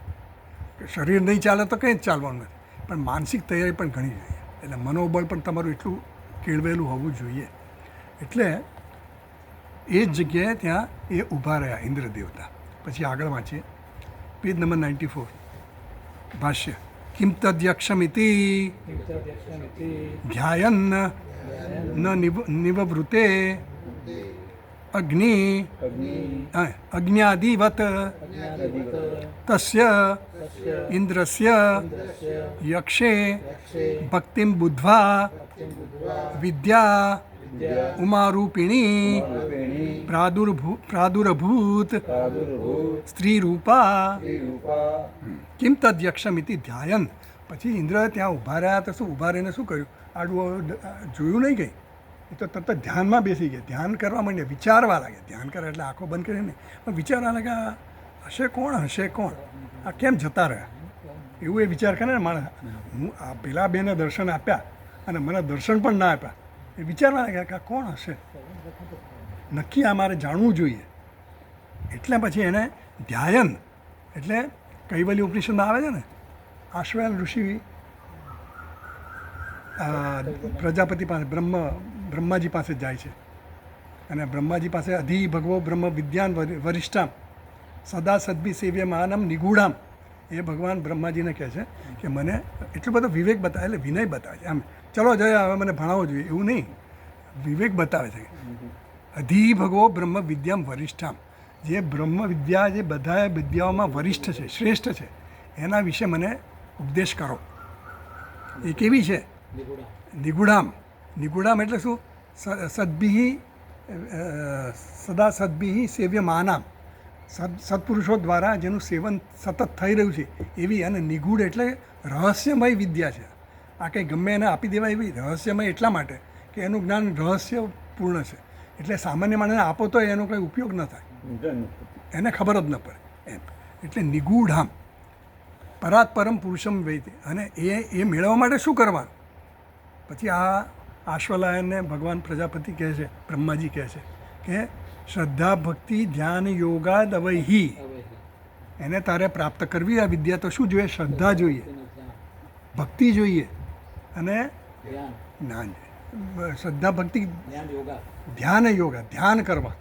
કે શરીર નહીં ચાલે તો કંઈ જ ચાલવાનું નથી, પણ માનસિક તૈયારી પણ ઘણી જોઈએ. એટલે મનોબળ પણ તમારું એટલું કેળવેલું હોવું જોઈએ. એટલે એ જ જગ્યાએ ત્યાં એ ઊભા રહ્યા ઇન્દ્ર દેવતા. પછી આગળ વાંચીએ પેજ નંબર 94, ભાષ્ય. કિમ તદ્યક્ષમિતિ ધ્યાયન ન નિવવૃતે અગ્ન્યાદિવત તસ્ય ઇન્દ્રસ્ય યક્ષે ભક્તિમ બુદ્ધ્વા વિદ્યા ઉમારૂપિણી પ્રાદુર્ભૂત સ્ત્રીરૂપા કિમ તદ્યક્ષમિતિ ધ્યાયન. પછી ઇન્દ્ર ત્યાં ઊભા રહ્યા તો શું ઊભા રહીને શું કર્યું? આડું જોયું નહીં કંઈ, એ તો તરત ધ્યાનમાં બેસી ગયા, ધ્યાન કરવા માંડ્યા, વિચારવા લાગ્યા. ધ્યાન કરે એટલે આંખો બંધ કરીને પણ વિચારવા લાગ્યા, હશે કોણ, આ કેમ જતા રહ્યા? એવું એ વિચાર કરે ને માણસ. હું આ પેલા બેને દર્શન આપ્યા અને મને દર્શન પણ ના આપ્યા, એ વિચારવા લાગ્યા કે આ કોણ હશે, નક્કી આ મારે જાણવું જોઈએ. એટલે પછી એને ધ્યાયન, એટલે કૈવલ્ય ઉપનિષદમાં આવે છે ને, આશ્વયન ઋષિ પ્રજાપતિ પાસે બ્રહ્માજી પાસે જાય છે અને બ્રહ્માજી પાસે અધિ ભગવો બ્રહ્મ વિદ્યાન વરિષ્ઠામ સદા સદ્ભી સેવ્ય માનમ નિગૂઢામ. એ ભગવાન બ્રહ્માજીને કહે છે કે મને એટલો બધો વિવેક બતાવે, એટલે વિનય બતાવે છે. આમ ચલો જય હવે મને ભણાવવો જોઈએ એવું નહીં, વિવેક બતાવે છે. અધિ ભગવો બ્રહ્મ વિદ્યામ વરિષ્ઠામ, જે બ્રહ્મ વિદ્યા જે બધા વિદ્યાઓમાં વરિષ્ઠ છે, શ્રેષ્ઠ છે, એના વિશે મને ઉપદેશ કરો. એ કેવી છે? નિગુડામ. નિગુડામ એટલે શું? સદ્ભિ સદા સદ્ભિ સેવ્ય માનામ, સત્પુરુષો દ્વારા જેનું સેવન સતત થઈ રહ્યું છે એવી. અને નિગૂઢ એટલે રહસ્યમય વિદ્યા છે. આ કંઈ ગમે એને આપી દેવાય એવી રહસ્યમય એટલા માટે કે એનું જ્ઞાન રહસ્યપૂર્ણ છે. એટલે સામાન્ય માણસને આપો તો એનો કંઈ ઉપયોગ ન થાય, એને ખબર જ ન પડે એમ. એટલે નિગૂઢામ પરાત પરમ પુરુષમ વૈતે. અને એ મેળવવા માટે શું કરવાનું? પછી આ આશ્વલાયનને ભગવાન પ્રજાપતિ કહે છે, બ્રહ્માજી કહે છે કે શ્રદ્ધા ભક્તિ ધ્યાન યોગાદ અવૈહી, એને તારે પ્રાપ્ત કરવી આ વિદ્યા તો શું જોઈએ? શ્રદ્ધા જોઈએ, ભક્તિ જોઈએ અને જ્ઞાન જોઈએ. શ્રદ્ધા ભક્તિ ધ્યાન યોગા, ધ્યાન કરવા.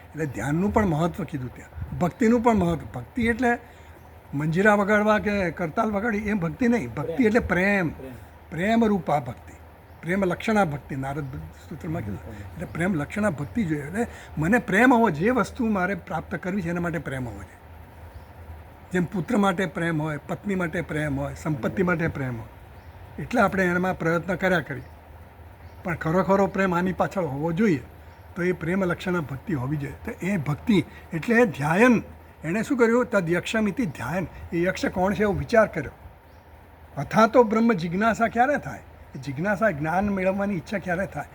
એટલે ધ્યાનનું પણ મહત્ત્વ કીધું ત્યાં, ભક્તિનું પણ મહત્ત્વ. ભક્તિ એટલે મંજીરા વગાડવા કે કરતાલ વગાડી એ ભક્તિ નહીં. ભક્તિ એટલે પ્રેમ, પ્રેમ રૂપા ભક્તિ, પ્રેમ લક્ષણા ભક્તિ. નારદ સૂત્રમાં કીધું. એટલે પ્રેમ લક્ષણા ભક્તિ જોઈએ. એટલે મને પ્રેમ હોવો, જે વસ્તુ મારે પ્રાપ્ત કરવી છે એના માટે પ્રેમ હોવો જોઈએ. જેમ પુત્ર માટે પ્રેમ હોય, પત્ની માટે પ્રેમ હોય, સંપત્તિ માટે પ્રેમ હોય, એટલે આપણે એમાં પ્રયત્ન કર્યા કરીએ. પણ ખરો પ્રેમ આની પાછળ હોવો જોઈએ. તો એ પ્રેમ લક્ષણા ભક્તિ હોવી જોઈએ. તો એ ભક્તિ એટલે ધ્યાયન. એણે શું કર્યું? તદ યક્ષમિતિ ધ્યાયન. એ યક્ષ કોણ છે એવો વિચાર કર્યો. અથા તો બ્રહ્મ જિજ્ઞાસા ક્યારે થાય? એ જિજ્ઞાસા જ્ઞાન મેળવવાની ઈચ્છા ક્યારે થાય?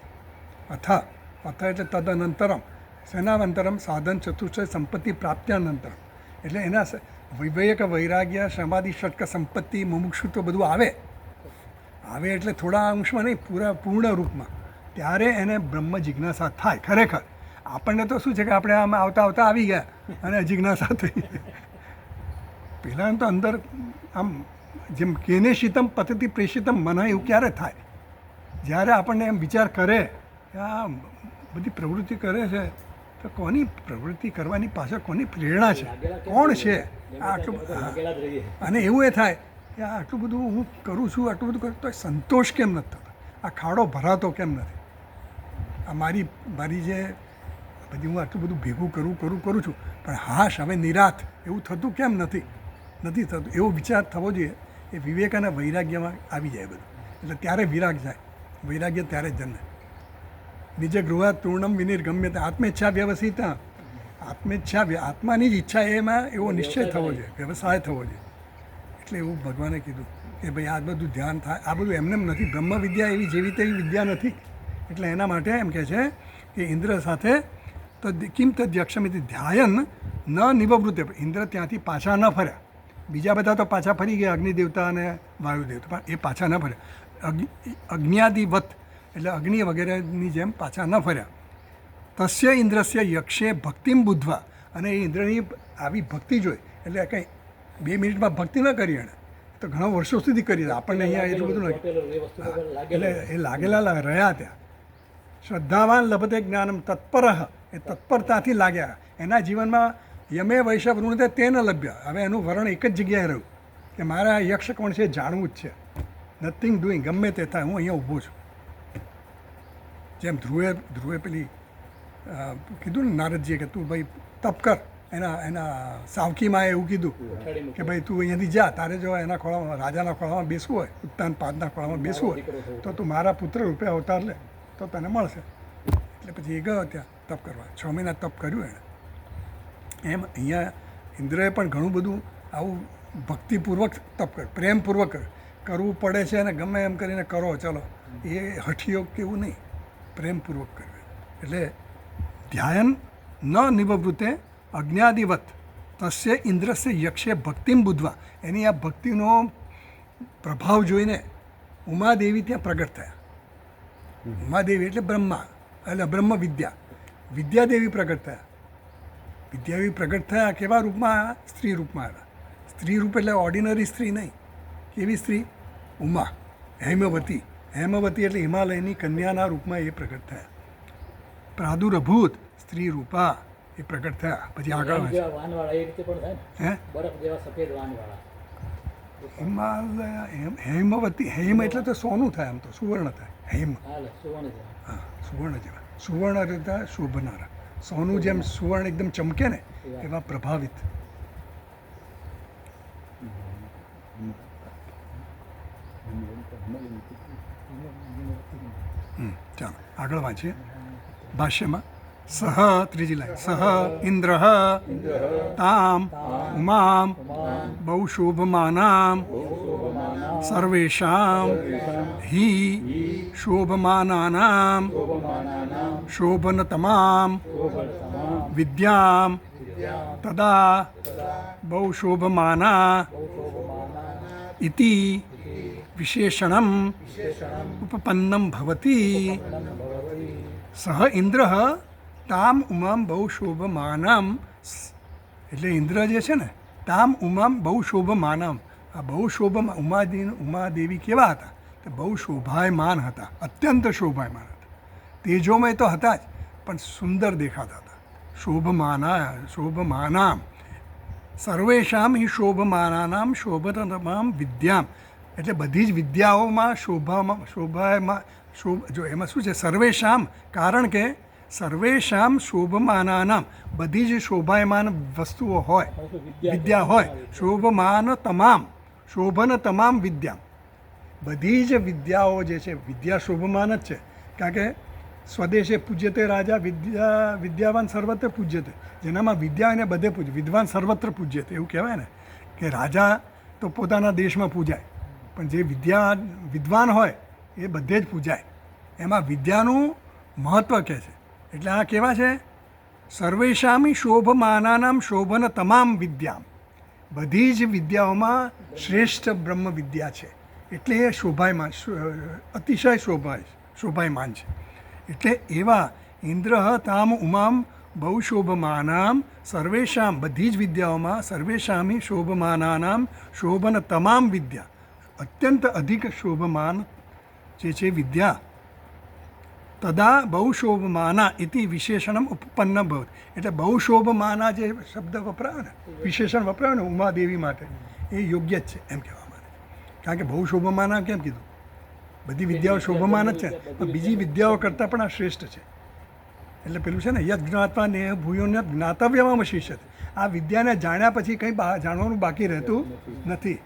અથ એટલે તદનંતરમ, સેનાવંતરમ સાધન ચતુષ્ટ સંપત્તિ પ્રાપ્ત્યાનંતરમ. એટલે એના વિવેક વૈરાગ્ય સમાધિ ષટક સંપત્તિ મુમુક્ષુત્વ બધું આવે એટલે થોડા અંશમાં નહીં, પૂર્ણ રૂપમાં. ત્યારે એને બ્રહ્મ જિજ્ઞાસા થાય ખરેખર. આપણને તો શું છે કે આપણે આમાં આવતા આવી ગયા અને જિજ્ઞાસા થઈ. પહેલાં તો અંદર આમ જેમ કેને શીતમ પતતી પ્રેષિતમ મન, એવું ક્યારે થાય? જ્યારે આપણને એમ વિચાર કરે કે આ બધી પ્રવૃત્તિ કરે છે તો કોની પ્રવૃત્તિ કરવાની પાછળ કોની પ્રેરણા છે, કોણ છે આટલું? અને એવું એ થાય કે આટલું બધું હું કરું છું, આટલું બધું કરું તો સંતોષ કેમ નથી થતો? આ ખાડો ભરાતો કેમ નથી? આ મારી જે પછી હું આટલું બધું ભેગું કરું છું પણ હાશ હવે નિરાથ એવું થતું કેમ નથી થતું એવો વિચાર થવો જોઈએ. એ વિવેક અને વૈરાગ્યમાં આવી જાય બધું. એટલે ત્યારે વિરાગ જાય, વૈરાગ્ય ત્યારે જ જન્મે. નિજ ગૃહાત તૂર્ણમ વિનિર્ગમ્ય આત્મેચ્છા વ્યવસ્થિતા, આત્માની જ ઈચ્છા એમાં એવો નિશ્ચય થવો જોઈએ, વ્યવસાય થવો જોઈએ. એટલે એવું ભગવાને કીધું કે ભાઈ આ બધું ધ્યાન થાય. આ બધું એમને નથી. બ્રહ્મ વિદ્યા એવી જેવી તેવી વિદ્યા નથી. એટલે એના માટે એમ કહે છે કે ઇન્દ્ર સાથે તો કિમ તદ્યક્ષમિતિ ધ્યાયન ન નિવવૃત્તે. ઇન્દ્ર ત્યાંથી પાછા ન ફર્યા. બીજા બધા તો પાછા ફરી ગયા, અગ્નિદેવતા અને વાયુદેવતા, પણ એ પાછા ન ફર્યા. અગ્ન્યાદિવત એટલે અગ્નિ વગેરેની જેમ પાછા ન ફર્યા. તસ્ય ઇન્દ્રસ્ય યક્ષે ભક્તિમ બુદ્ધવા. અને એ ઇન્દ્રની આવી ભક્તિ જોઈ એટલે કંઈ 2 મિનિટમાં ભક્તિ ન કરી એણે, તો ઘણા વર્ષો સુધી કરી. આપણને અહીંયા એટલું બધું એટલે એ લાગેલા રહ્યા ત્યાં. શ્રદ્ધાવાન લભતે જ્ઞાનમ તત્પર, એ તત્પરતાથી લાગ્યા. એના જીવનમાં યમે વૈશ્ય વૃણતે તે ન લભ્ય. હવે એનું વરણ એક જ જગ્યાએ રહ્યું કે મારા યક્ષ કોણ છે જાણવું જ છે. નથિંગ ડુઈંગ, ગમે તે થાય હું અહીંયા ઊભો છું. જેમ ધ્રુવે પેલી કીધું ને નારદજીએ કે તું ભાઈ તપ કર. એના સાવકીમાં એવું કીધું કે ભાઈ તું અહીંયાથી જા, તારે જો એના ખોળામાં રાજાના ખોળામાં બેસવું હોય, ઉત્તાન પાદના ખોળામાં બેસવું હોય તો તું મારા પુત્ર રૂપે અવતાર લે તો તને મળશે. એટલે પછી એ ગયો ત્યાં તપ કરવા. 6 મહિના તપ કર્યું એણે. એમ અહીંયા ઇન્દ્રએ પણ ઘણું બધું આવું ભક્તિપૂર્વક તપ કર્યું, પ્રેમપૂર્વક કરવું પડે છે અને ગમે એમ કરીને કરો ચલો, એ હઠયોગ કેવું નહીં, પ્રેમપૂર્વક કર્યું. એટલે ધ્યાયન ન નિવવૃત્તે અજ્ઞાદિવત તસ્ય ઇન્દ્રસ્ય યક્ષે ભક્તિમ બુદ્ધવા. એની આ ભક્તિનો પ્રભાવ જોઈને ઉમાદેવી ત્યાં પ્રગટ થયા. ઉમાદેવી એટલે બ્રહ્મા, એટલે બ્રહ્મ વિદ્યાદેવી પ્રગટ થયા. વિદ્યાદેવી પ્રગટ થયા કેવા રૂપમાં? સ્ત્રી રૂપમાં આવ્યા. સ્ત્રી રૂપ એટલે ઓર્ડિનરી સ્ત્રી નહીં. કેવી સ્ત્રી? ઉમા, હેમવતી. હેમવતી એટલે હિમાલયની કન્યાના રૂપમાં એ પ્રગટ થયા. પ્રાદુરભૂત સ્ત્રી રૂપા એ પ્રગટ થયા. પછી આગળ હે હિમાલય હેમવતી. હેમ એટલે તો સોનું થાય, આમ તો સુવર્ણ થાય. હેમ હા, સુવર્ણ જેવા. સુવર્ણ રીતે શોભનારા. સોનું જેમ સુવર્ણ એકદમ ચમકે ને એવા પ્રભાવિત. ચાલો આગળ વાંચીએ ભાષ્યમાં. સહ, ત્રીજી લાઈન, સહ ઇન્દ્ર તામ ઉમામ બહુ શોભમાનામ સર્વેષામ હિ શોભમાનાનામ શોભનતમામ વિદ્યામ તદા બહુ શોભમાના ઇતિ વિશેષણમ ઉપપન્નમ ભવતી. સહ ઇન્દ્ર તામ ઉમામ બહુ શોભમાનામ. એટલે ઇન્દ્ર જે છે ને તામ ઉમામ બહુ શોભમાનામ. આ બહુ ઉમાદેવી કેવા હતા? તે બહુ શોભાયમાન હતા, અત્યંત શોભાયમાન હતા. તેજોમય તો હતા જ, પણ સુંદર દેખાતા હતા. શોભમાનામ સર્વેષામ હિ શોભમાનાનામ શોભતમામ વિદ્યામ. એટલે બધી જ વિદ્યાઓમાં શોભાયમાન જો એમાં શું છે? સર્વેષામ, કારણ કે સર્વેષામ શોભમાનાનામ બધી જ શોભાયમાન વસ્તુઓ હોય, વિદ્યા હોય. શોભન તમામ વિદ્યા. બધી જ વિદ્યાઓ જે છે વિદ્યા શોભમાન જ છે. કારણ કે સ્વદેશે પૂજ્યતે રાજા વિદ્યાવાન સર્વત્ર પૂજ્યતે. જેનામાં વિદ્યા એને બધે પૂજ્ય, વિદ્વાન સર્વત્ર પૂજ્યતે એવું કહેવાય ને કે રાજા તો પોતાના દેશમાં પૂજાય, પણ જે વિદ્વાન હોય એ બધે જ પૂજાય. એમાં વિદ્યાનું મહત્ત્વ કહે છે. એટલે આ કેવા છે? સર્વેષામી શોભમાનાનામ શોભન તમામ વિદ્યામ. બધી જ વિદ્યાઓમાં શ્રેષ્ઠ બ્રહ્મ વિદ્યા છે. એટલે એ શોભાયમાન, અતિશય શોભાયમાન છે. એટલે એવા ઇન્દ્ર તામ ઉમામ બહુ શોભમાનામ સર્વેષામ, બધી જ વિદ્યાઓમાં સર્વેષામી શોભમાનાનામ શોભન તમામ વિદ્યા, અત્યંત અધિક શોભમાન જે છે વિદ્યા. તદા બહુ શોભમાના ઇતિ વિશેષણમ ઉપપન્ન ભવત. એટલે બહુ શોભમાના જે શબ્દ વપરાયો ને, વિશેષણ વપરાયો ને ઉમાદેવી માટે, એ યોગ્ય જ છે એમ કહેવા માટે. કારણ કે બહુ શોભમાના કેમ કીધું? બધી વિદ્યાઓ શોભમાન જ છે, પણ બીજી વિદ્યાઓ કરતાં પણ આ શ્રેષ્ઠ છે એટલે પેલું છે ને યદ જ્ઞાત્વા ને ભૂયોને જ્ઞાતવ્યમાં શિષ્ય આ વિદ્યાને જાણ્યા પછી કંઈ જાણવાનું બાકી રહેતું નથી.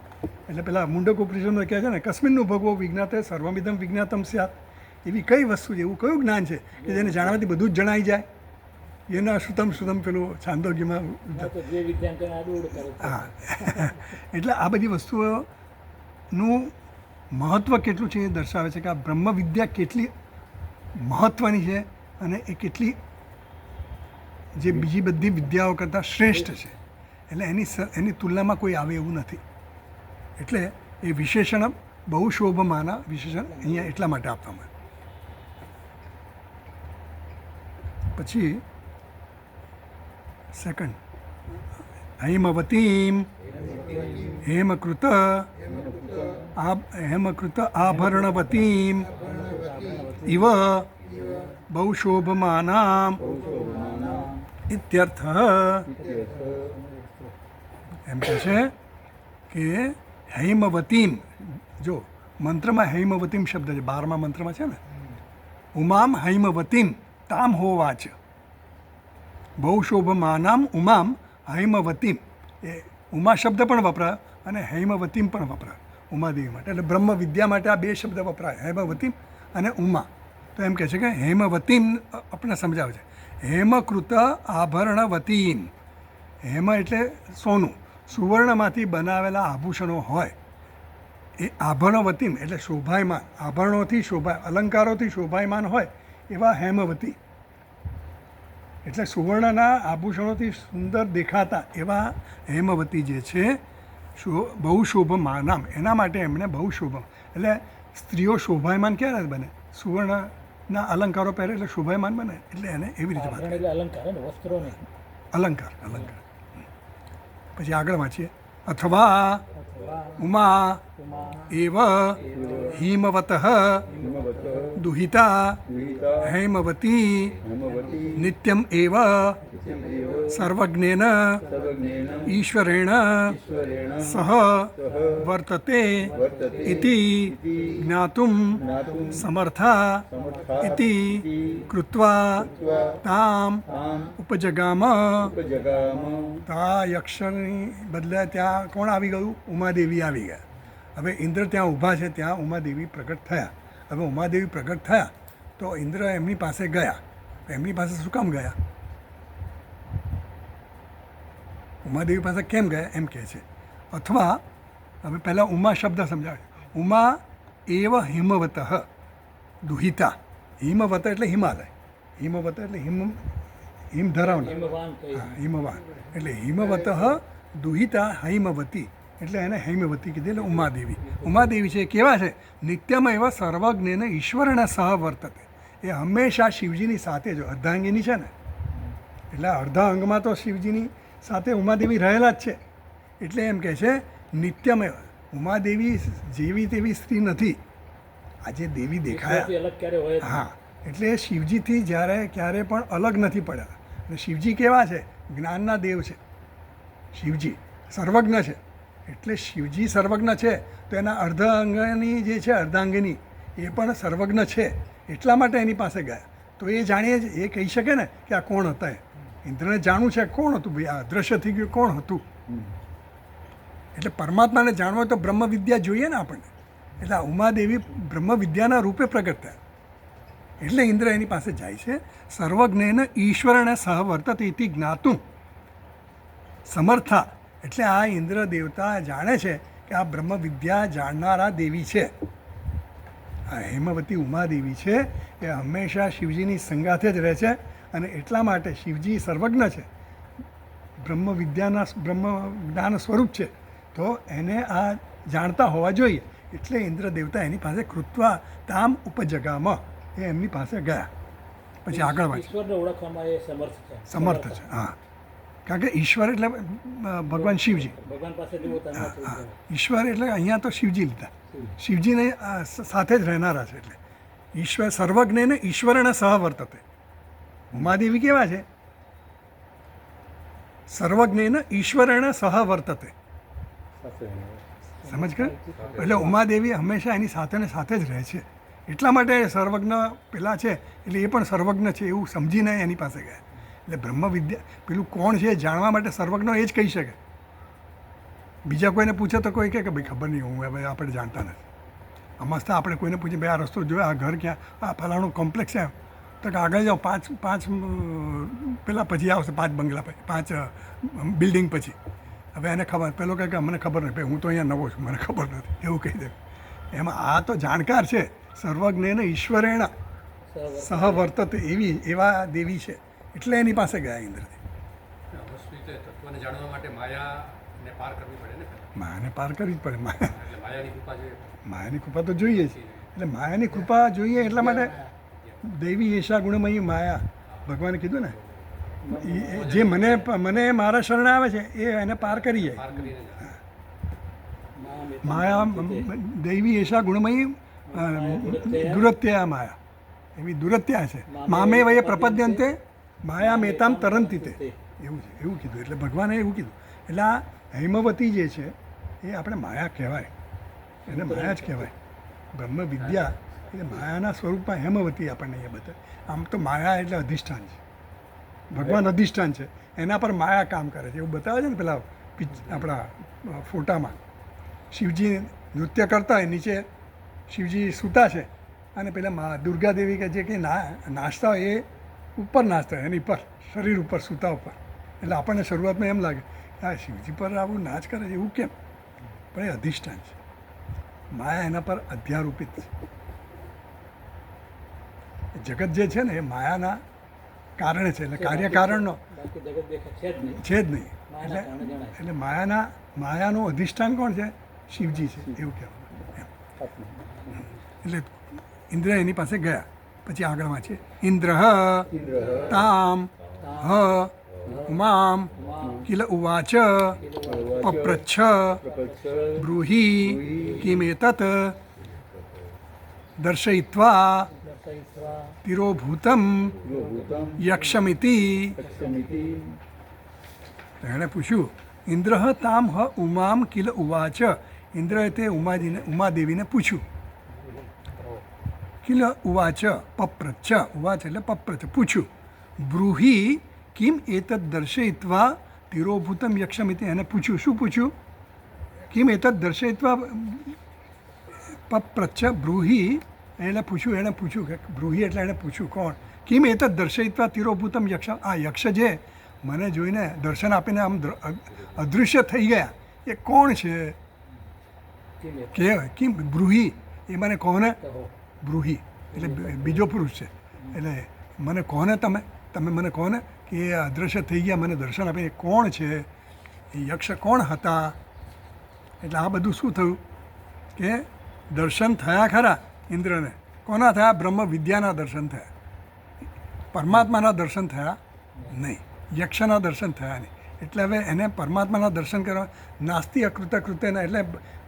એટલે પેલા મુંડક ઉપનિષદમાં કહે છે ને કસ્મિનનું ભગવો વિજ્ઞાતે સર્વમિદમ વિજ્ઞાતમ સ્યાત. એવી કઈ વસ્તુ છે, એવું કયું જ્ઞાન છે કે જેને જાણવાથી બધું જ જણાઈ જાય? એના સુતમ પેલું છાંદોગ્યમાં. તો જે વિદ્યાન તેને આડું કરે છે. હા એટલે આ બધી વસ્તુઓનું મહત્ત્વ કેટલું છે એ દર્શાવે છે કે આ બ્રહ્મ વિદ્યા કેટલી મહત્ત્વની છે અને એ કેટલી જે બીજી બધી વિદ્યાઓ કરતાં શ્રેષ્ઠ છે. એટલે એની તુલનામાં કોઈ આવે એવું નથી. એટલે એ વિશેષણ બહુ શોભમાના વિશેષણ અહીંયા એટલા માટે આપવામાં આવે. પછી સેકન્ડ હૈમવતીમ હેમકૃત આભરણવતીમ ઇવ બહુ શોભમાનામ ઇત્યર્થ. એમ કહે છે કે હૈમવતીમ, જો મંત્રમાં હૈમવતીમ શબ્દ છે, 12મા મંત્રમાં છે ને, ઉમામ હૈમવતીમ તામ હોવાચ બહુ શોભમાનામ ઉમામ હૈમવતીમ. એ ઉમા શબ્દ પણ વપરાય અને હૈમવતીમ પણ વપરાય ઉમાદેવી માટે. એટલે બ્રહ્મ વિદ્યા માટે આ બે શબ્દ વપરાય, હૈમવતીમ અને ઉમા. તો એમ કહે છે કે હેમવતીમ આપણે સમજાવે છે. હેમકૃત આભરણવતીમ. હેમ એટલે સોનું, સુવર્ણમાંથી બનાવેલા આભૂષણો હોય એ આભરણવતીમ એટલે શોભાયમાન, આભરણોથી અલંકારોથી શોભાયમાન હોય એવા હેમવતી. એટલે સુવર્ણના આભૂષણોથી સુંદર દેખાતા એવા હેમવતી જે છે બહુ શોભમાનામ, એના માટે એમણે બહુ શોભમ. એટલે સ્ત્રીઓ શોભાયમાન ક્યારે બને? સુવર્ણના અલંકારો પહેરે એટલે શોભાયમાન બને. એટલે એને એવી રીતે વાત. એટલે અલંકાર ને વસ્ત્રો નહીં. અલંકાર. પછી આગળ વાંચીએ. અથવા ઉમા એવ હિમવત દુહિતા હૈમવતી નિત્યમ એવ સર્વજ્ઞેન ઈશ્વરેણ સહ વર્તતે ઇતિ જ્ઞાતુમ સમર્થા ઇતિ કૃત્વા તામ ઉપજગામ. આ યક્ષની બદલે ત્યાં કોણ આવી ગયું? ઉમાદેવી આવી ગયા. હવે ઇન્દ્ર ત્યાં ઊભા છે, ત્યાં ઉમાદેવી પ્રગટ થયા. હવે ઉમાદેવી પ્રગટ થયા તો ઇન્દ્ર એમની પાસે ગયા. એમની પાસે શું કામ ગયા? ઉમાદેવી પાસે કેમ ગયા એમ કહે છે. અથવા હવે પહેલાં ઉમા શબ્દ સમજાવે. ઉમા એવ હિમવત દુહિતા. હિમવત એટલે હિમાલય, હિમવત એટલે હિમ ધરાવનાર, હિમવાન. એટલે હિમવત દુહિતા હૈમવતી એટલે એને હૈમવતી કીધી. એટલે ઉમાદેવી. ઉમાદેવી છે કેવા છે? નિત્યમાં એવા સર્વજ્ઞને ઈશ્વરના સહ વર્તતે. એ હંમેશા શિવજીની સાથે જો અર્ધાંગીની છે ને, એટલે અર્ધા અંગમાં તો શિવજીની સાથે ઉમાદેવી રહેલા જ છે. એટલે એમ કહે છે નિત્યમય. ઉમાદેવી જેવી તેવી સ્ત્રી નથી. આજે દેવી દેખાયા, હા, એટલે શિવજીથી ક્યારે પણ અલગ નથી પડ્યા. અને શિવજી કેવા છે? જ્ઞાનના દેવ છે. શિવજી સર્વજ્ઞ છે. એટલે શિવજી સર્વજ્ઞ છે તો એના અર્ધાંગની જે છે, અર્ધાંગિની એ પણ સર્વજ્ઞ છે. એટલા માટે એની પાસે ગયા. તો એ જાણીએ જ એ કહી શકે ને કે આ કોણ હતા. ઇન્દ્રને જાણવું છે કોણ હતું ભાઈ, આ અદૃશ્ય થઈ ગયું કોણ હતું. એટલે પરમાત્માને જાણવું હોય તો બ્રહ્મ વિદ્યા જોઈએ ને આપણને. એટલે આ ઉમાદેવી બ્રહ્મ વિદ્યાના રૂપે પ્રગટ થયા. એટલે ઇન્દ્ર એની પાસે જાય છે. સર્વજ્ઞને ઈશ્વરને સહ વર્તતે ઇતિ જ્ઞાતું સમર્થા. એટલે આ ઇન્દ્ર દેવતા જાણે છે કે આ બ્રહ્મ વિદ્યા જાણનારા દેવી છે. આ હેમવતી ઉમાદેવી છે એ હંમેશા શિવજીની સંગાથે જ રહે છે. અને એટલા માટે શિવજી સર્વજ્ઞ છે, બ્રહ્મ જ્ઞાન સ્વરૂપ છે. તો એને આ જાણતા હોવા જોઈએ. એટલે ઇન્દ્ર દેવતા એની પાસે કૃત્વા તામ ઉપજગામ, એ એમની પાસે ગયા. પછી આગળ વાંચ. ઈશ્વરને ઓળખવામાં એ સમર્થ છે. હા, કારણ કે ઈશ્વર એટલે ભગવાન શિવજી. ભગવાન પાસે જેવો હા, ઈશ્વર એટલે અહીંયા તો શિવજી લીધા. શિવજીને સાથે જ રહેનારા છે. એટલે ઈશ્વર સર્વજ્ઞને ઈશ્વરને સહ વર્તતે. ઉમાદેવી કેવા છે? સર્વજ્ઞને ઈશ્વરને સહ વર્તતે. સમજ કે? એટલે ઉમાદેવી હંમેશા એની સાથે ને સાથે જ રહે છે. એટલા માટે સર્વજ્ઞ પેલા છે એટલે એ પણ સર્વજ્ઞ છે એવું સમજીને એની પાસે ગયા. એટલે બ્રહ્મ વિદ્યા પેલું કોણ છે એ જાણવા માટે સર્વજ્ઞ એ જ કહી શકે. બીજા કોઈને પૂછે તો કોઈ કહે કે ભાઈ ખબર નહીં, હું હવે આપણે જાણતા નથી. મસ્ત આપણે કોઈને પૂછીએ ભાઈ આ રસ્તો જોયો, આ ઘર ક્યાં, આ ફલાણું કોમ્પ્લેક્સ છે, તો કે આગળ જાઓ, પાંચ પેલા પછી આવશે, 5 બંગલા પછી, 5 બિલ્ડિંગ પછી. હવે એને ખબર, પેલો કહે કે અમને ખબર નથી, ભાઈ હું તો અહીંયા નવો છું, મને ખબર નથી, એવું કહી દે. એમાં આ તો જાણકાર છે, સર્વજ્ઞેન ઈશ્વરેણ સહવર્તત એવા દેવી છે, એટલે એની પાસે ગયા ઇન્દ્રદેવ. વસ્તુ રીતે તત્વને જાણવા માટે માયાને પાર કરવી પડે ને પહેલા. માયાને પાર કરવી જ પડે. એટલે માયાની કૃપા જોઈએ. માયાની કૃપા તો જોઈએ જ. એટલે માયાની કૃપા જોઈએ એટલા માટે દૈવી એશા ગુણમયી માયા, ભગવાને કીધું ને, જે મને મારા શરણે આવે છે એ એને પાર કરી જાય. પાર કરીને જાય. માયા દૈવી એશા ગુણમયી દુરત્યા માયા, એવી દુરત્યા છે. મામે વયે પ્રપદ્યંતે માયા મેતામ તરંતી તે, એવું છે, એવું કીધું. એટલે ભગવાને એવું કીધું. એટલે આ હૈમવતી જે છે એ આપણે માયા કહેવાય, એને માયા જ કહેવાય. બ્રહ્મ વિદ્યા એટલે માયાના સ્વરૂપમાં હેમવતી આપણને એ બતાવે. આમ તો માયા એટલે અધિષ્ઠાન છે, ભગવાન અધિષ્ઠાન છે, એના પર માયા કામ કરે છે એવું બતાવે છે ને પેલા આપણા ફોટામાં. શિવજી નૃત્ય કરતા હોય, નીચે શિવજી સૂતા છે અને પેલા દુર્ગા દેવી કે જે કંઈ નાચતા હોય એ ઉપર નાચતા હોય, એની પર શરીર ઉપર સૂતા ઉપર. એટલે આપણને શરૂઆતમાં એમ લાગે આ શિવજી પર આવું નાચ કરે છે એવું કેમ, પણ એ અધિષ્ઠાન છે. માયા એના પર અધ્યારોપિત છે. જગત જે છે ને એ માયાના કારણે છે, એટલે કાર્યકારણનો બાકી જગત દેખાય છે જ નહીં. છે જ નહીં. માયાના કારણે જણાય. એટલે માયાનું અધિષ્ઠાન કોણ છે? શિવજી છે, એવું કહેવાનું. એટલે ઇન્દ્ર એની પાસે ગયા. પછી આગળ વાંચીએ. ઇન્દ્ર તામ હ ઉમામ કિલ ઉવાચ પપ્રચ્છ બ્રૂહી કિમેતત દર્શયિત્વા દર્શયિત્વા તિરોભૂતમ યક્ષમિતિ. એણે પૂછ્યું, ઇન્દ્ર તામ હ ઉમામ કિલ ઉવાચ. ઇન્દ્રએ તે ઉમાદેવીને પૂછ્યું. કિલ ઉવાચ પપ્રચ્છ, ઉવાચ એટલે પપ્રચ્છ, પૂછ્યું. બ્રૂહી કિમ એતદ દર્શયિત્વા તિરોભૂતમ યક્ષમિતિ. એને પૂછ્યું, શું પૂછ્યું? કિમ એતદ દર્શયિત્વા પપ્રચ્છ બ્રૂહી, એણે પૂછ્યું કે બ્રૂહી એટલે એણે પૂછ્યું કોણ? કિમ એતદ દર્શયિત્વા તિરોભૂતમ યક્ષ. આ યક્ષ જે મને જોઈને દર્શન આપીને આમ અદૃશ્ય થઈ ગયા એ કોણ છે? કે કિમ બ્રૂહી, એ મને કોને? બ્રૂહી એટલે બીજો પુરુષ છે. એટલે મને કોને, તમે મને કોને કે એ અદૃશ્ય થઈ ગયા મને દર્શન આપીને, કોણ છે એ યક્ષ, કોણ હતા? એટલે આ બધું શું થયું કે દર્શન થયા ખરા ઇન્દ્રને. કોના થયા? બ્રહ્મ વિદ્યાના દર્શન થયા, પરમાત્માના દર્શન થયા નહીં, યક્ષના દર્શન થયા નહીં. એટલે હવે એને પરમાત્માના દર્શન કરવા નાસ્તિ અકૃત કૃત્યના, એટલે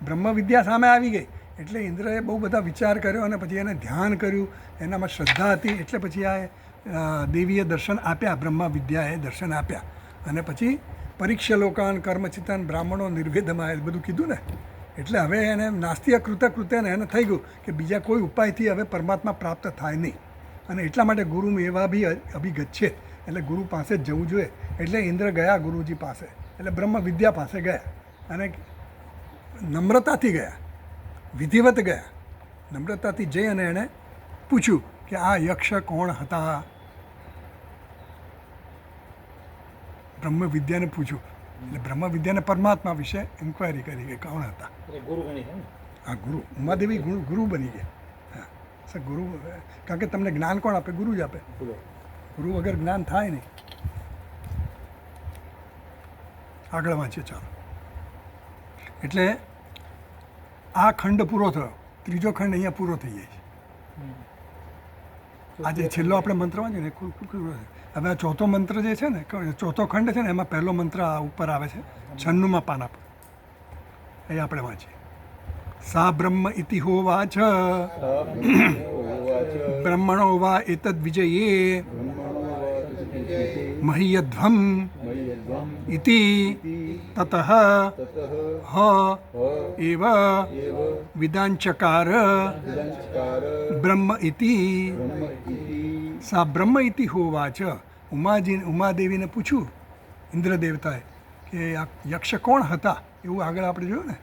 બ્રહ્મ વિદ્યા સામે આવી ગઈ. એટલે ઇન્દ્રએ બહુ બધા વિચાર કર્યો અને પછી એને ધ્યાન કર્યું, એનામાં શ્રદ્ધા હતી. એટલે પછી આ દેવીએ દર્શન આપ્યા, બ્રહ્મા વિદ્યાએ દર્શન આપ્યા. અને પછી પરીક્ષા લોકાન કર્મચિતન બ્રાહ્મણો નિર્વેદમાં બધું કીધું ને. એટલે હવે એને નાસ્તિ અકૃત કૃત્યને એને થઈ ગયું કે બીજા કોઈ ઉપાયથી હવે પરમાત્મા પ્રાપ્ત થાય નહીં. અને એટલા માટે ગુરુ એવા બી અભિગચ્છે, એટલે ગુરુ પાસે જ જવું જોઈએ. એટલે ઇન્દ્ર ગયા ગુરુજી પાસે, એટલે બ્રહ્મ વિદ્યા પાસે ગયા અને નમ્રતાથી ગયા, વિધિવત ગયા. નમ્રતાથી જઈ અને એણે પૂછ્યું કે આ યક્ષ કોણ હતા? બ્રહ્મ વિદ્યાને પૂછ્યું. એટલે બ્રહ્મ વિદ્યાને પરમાત્મા વિશે ઇન્ક્વાયરી કરી કે કોણ હતા. એટલે ગુરુ ગણી છે ને. હા, ગુરુ. ઉમાદેવી ગુરુ બની ગયા. હા, સર ગુરુ, કારણ કે તમને જ્ઞાન કોણ આપે? ગુરુ જ આપે. ગુરુ વગર જ્ઞાન થાય નહીં. આગળ વાંચીએ ચાલો. એટલે આ ખંડ પૂરો થયો, ત્રીજો ખંડ અહીંયા પૂરો થઈ જાય છે. આજે છેલ્લો આપણે મંત્ર વાંચીએ ને હવે આ ચોથો મંત્ર જે છે ને, ચોથો ખંડ છે ને, એમાં પહેલો મંત્ર આ ઉપર આવે છે 96માં પાના પર. એ આપણે વાંચીએ. સા બ્રહ્મ ઇતિ હોવાચ બ્રહ્મણો વા એતદ વિજયે મહિયધ્વમ મય્યદ્વમ ઇતિ ઇતિ તતઃ તતઃ હ હ એવ એવ વિદાંચકાર વિદંચકાર બ્રહ્મ ઇતિ બ્રહ્મ ઇતિ સા બ્રહ્મ ઇતિ હોવાચ ઉમાદેવીને પૂછ્યું ઇન્દ્ર દેવતાએ કે આ યક્ષ કોણ હતા એવું આગળ આપણે જોયું ને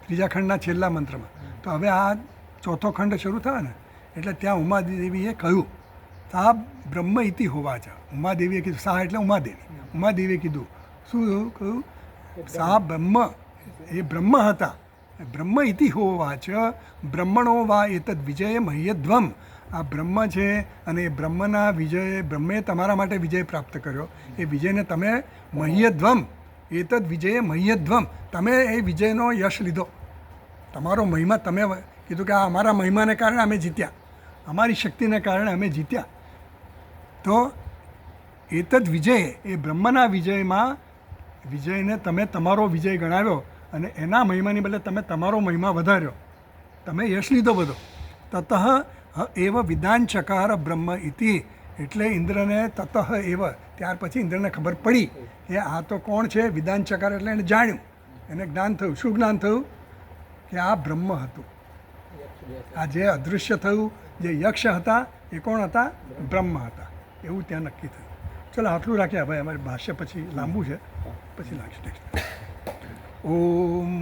ત્રીજા ખંડના છેલ્લા મંત્રમાં. તો હવે આ ચોથો ખંડ શરૂ થયો ને એટલે ત્યાં ઉમાદેવીએ કહ્યું સા બ્રહ્મ ઇતિ હોવાચ. ઉમાદેવીએ કીધું સા એટલે ઉમાદેવીએ કીધું શું કહ્યું સા બ્રહ્મ એ બ્રહ્મ હતા. બ્રહ્મ ઇતિ હોવાચ બ્રહ્મણો વા એતદ વિજય મહ્યધ્વમ. આ બ્રહ્મ છે અને એ બ્રહ્મના વિજય બ્રહ્મે તમારા માટે વિજય પ્રાપ્ત કર્યો. એ વિજયને તમે મહ્યધ્વમ એતદ વિજય મહ્યધ્વમ તમે એ વિજયનો યશ લીધો. તમારો મહિમા તમે કીધું કે આ અમારા મહિમાને કારણે અમે જીત્યા, અમારી શક્તિને કારણે અમે જીત્યા. તો એતદ વિજય એ બ્રહ્મના વિજયમાં વિજયને તમે તમારો વિજય ગણાવ્યો અને એના મહિમાની બદલે તમે તમારો મહિમા વધાર્યો, તમે યશ લીધો બધો. તતઃ એવ વિદાંચકાર બ્રહ્મ ઇતિ. એટલે ઇન્દ્રને તતઃ એવ ત્યાર પછી ઇન્દ્રને ખબર પડી કે આ તો કોણ છે વિદાંચકાર. એટલે એને જાણ્યું, એને જ્ઞાન થયું. શું જ્ઞાન થયું? કે આ બ્રહ્મ હતું. આ જે અદૃશ્ય થયું, જે યક્ષ હતા એ કોણ હતા? બ્રહ્મ હતા. એવું ત્યાં નક્કી થયું. ચલો આટલું રાખીએ. ભાઈ અમારી ભાષ્ય પછી લાંબુ છે, પછી લાગશે નેક્સ્ટ. ઓમ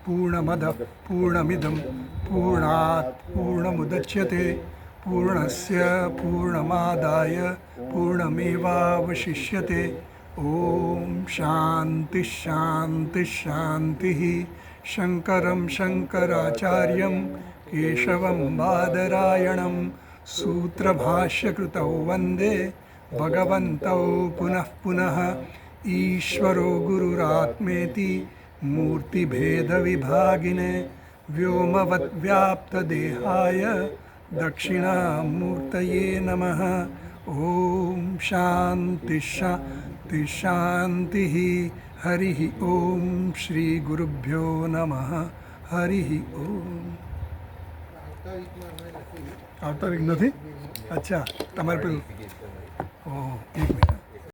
પૂર્ણમદ પૂર્ણમિદમ પૂર્ણાત પૂર્ણમુદચ્યતે પૂર્ણસ્ય પૂર્ણમાદાય પૂર્ણમેવાવશિષ્યતે. ઓમ શાંતિ શાંતિ શાંતિ. શંકરમ શંકરાચાર્યમ કેશવમ બાદરાયણમ સૂત્રભાષ્યકૃતૌ વંદે ભગવन्तौ પુનઃ પુનઃ. ઈશ્વરો ગુરુરાત્મેતિ મૂર્તિભેદવિભાગિને વ્યોમવદ્વ્યાપ્તદેહાય દક્ષિણામૂર્તયે નમઃ. ઓમ શાંતિ શાંતિ શાંતિ. હરિ ઓમ શ્રી ગુરુભ્યો નમઃ. હરિ ઓમ. આવતા વીકમાં અમે નથી. આવતા વીક નથી? અચ્છા, તમારે પેલું ઓહ એક મિનિટ.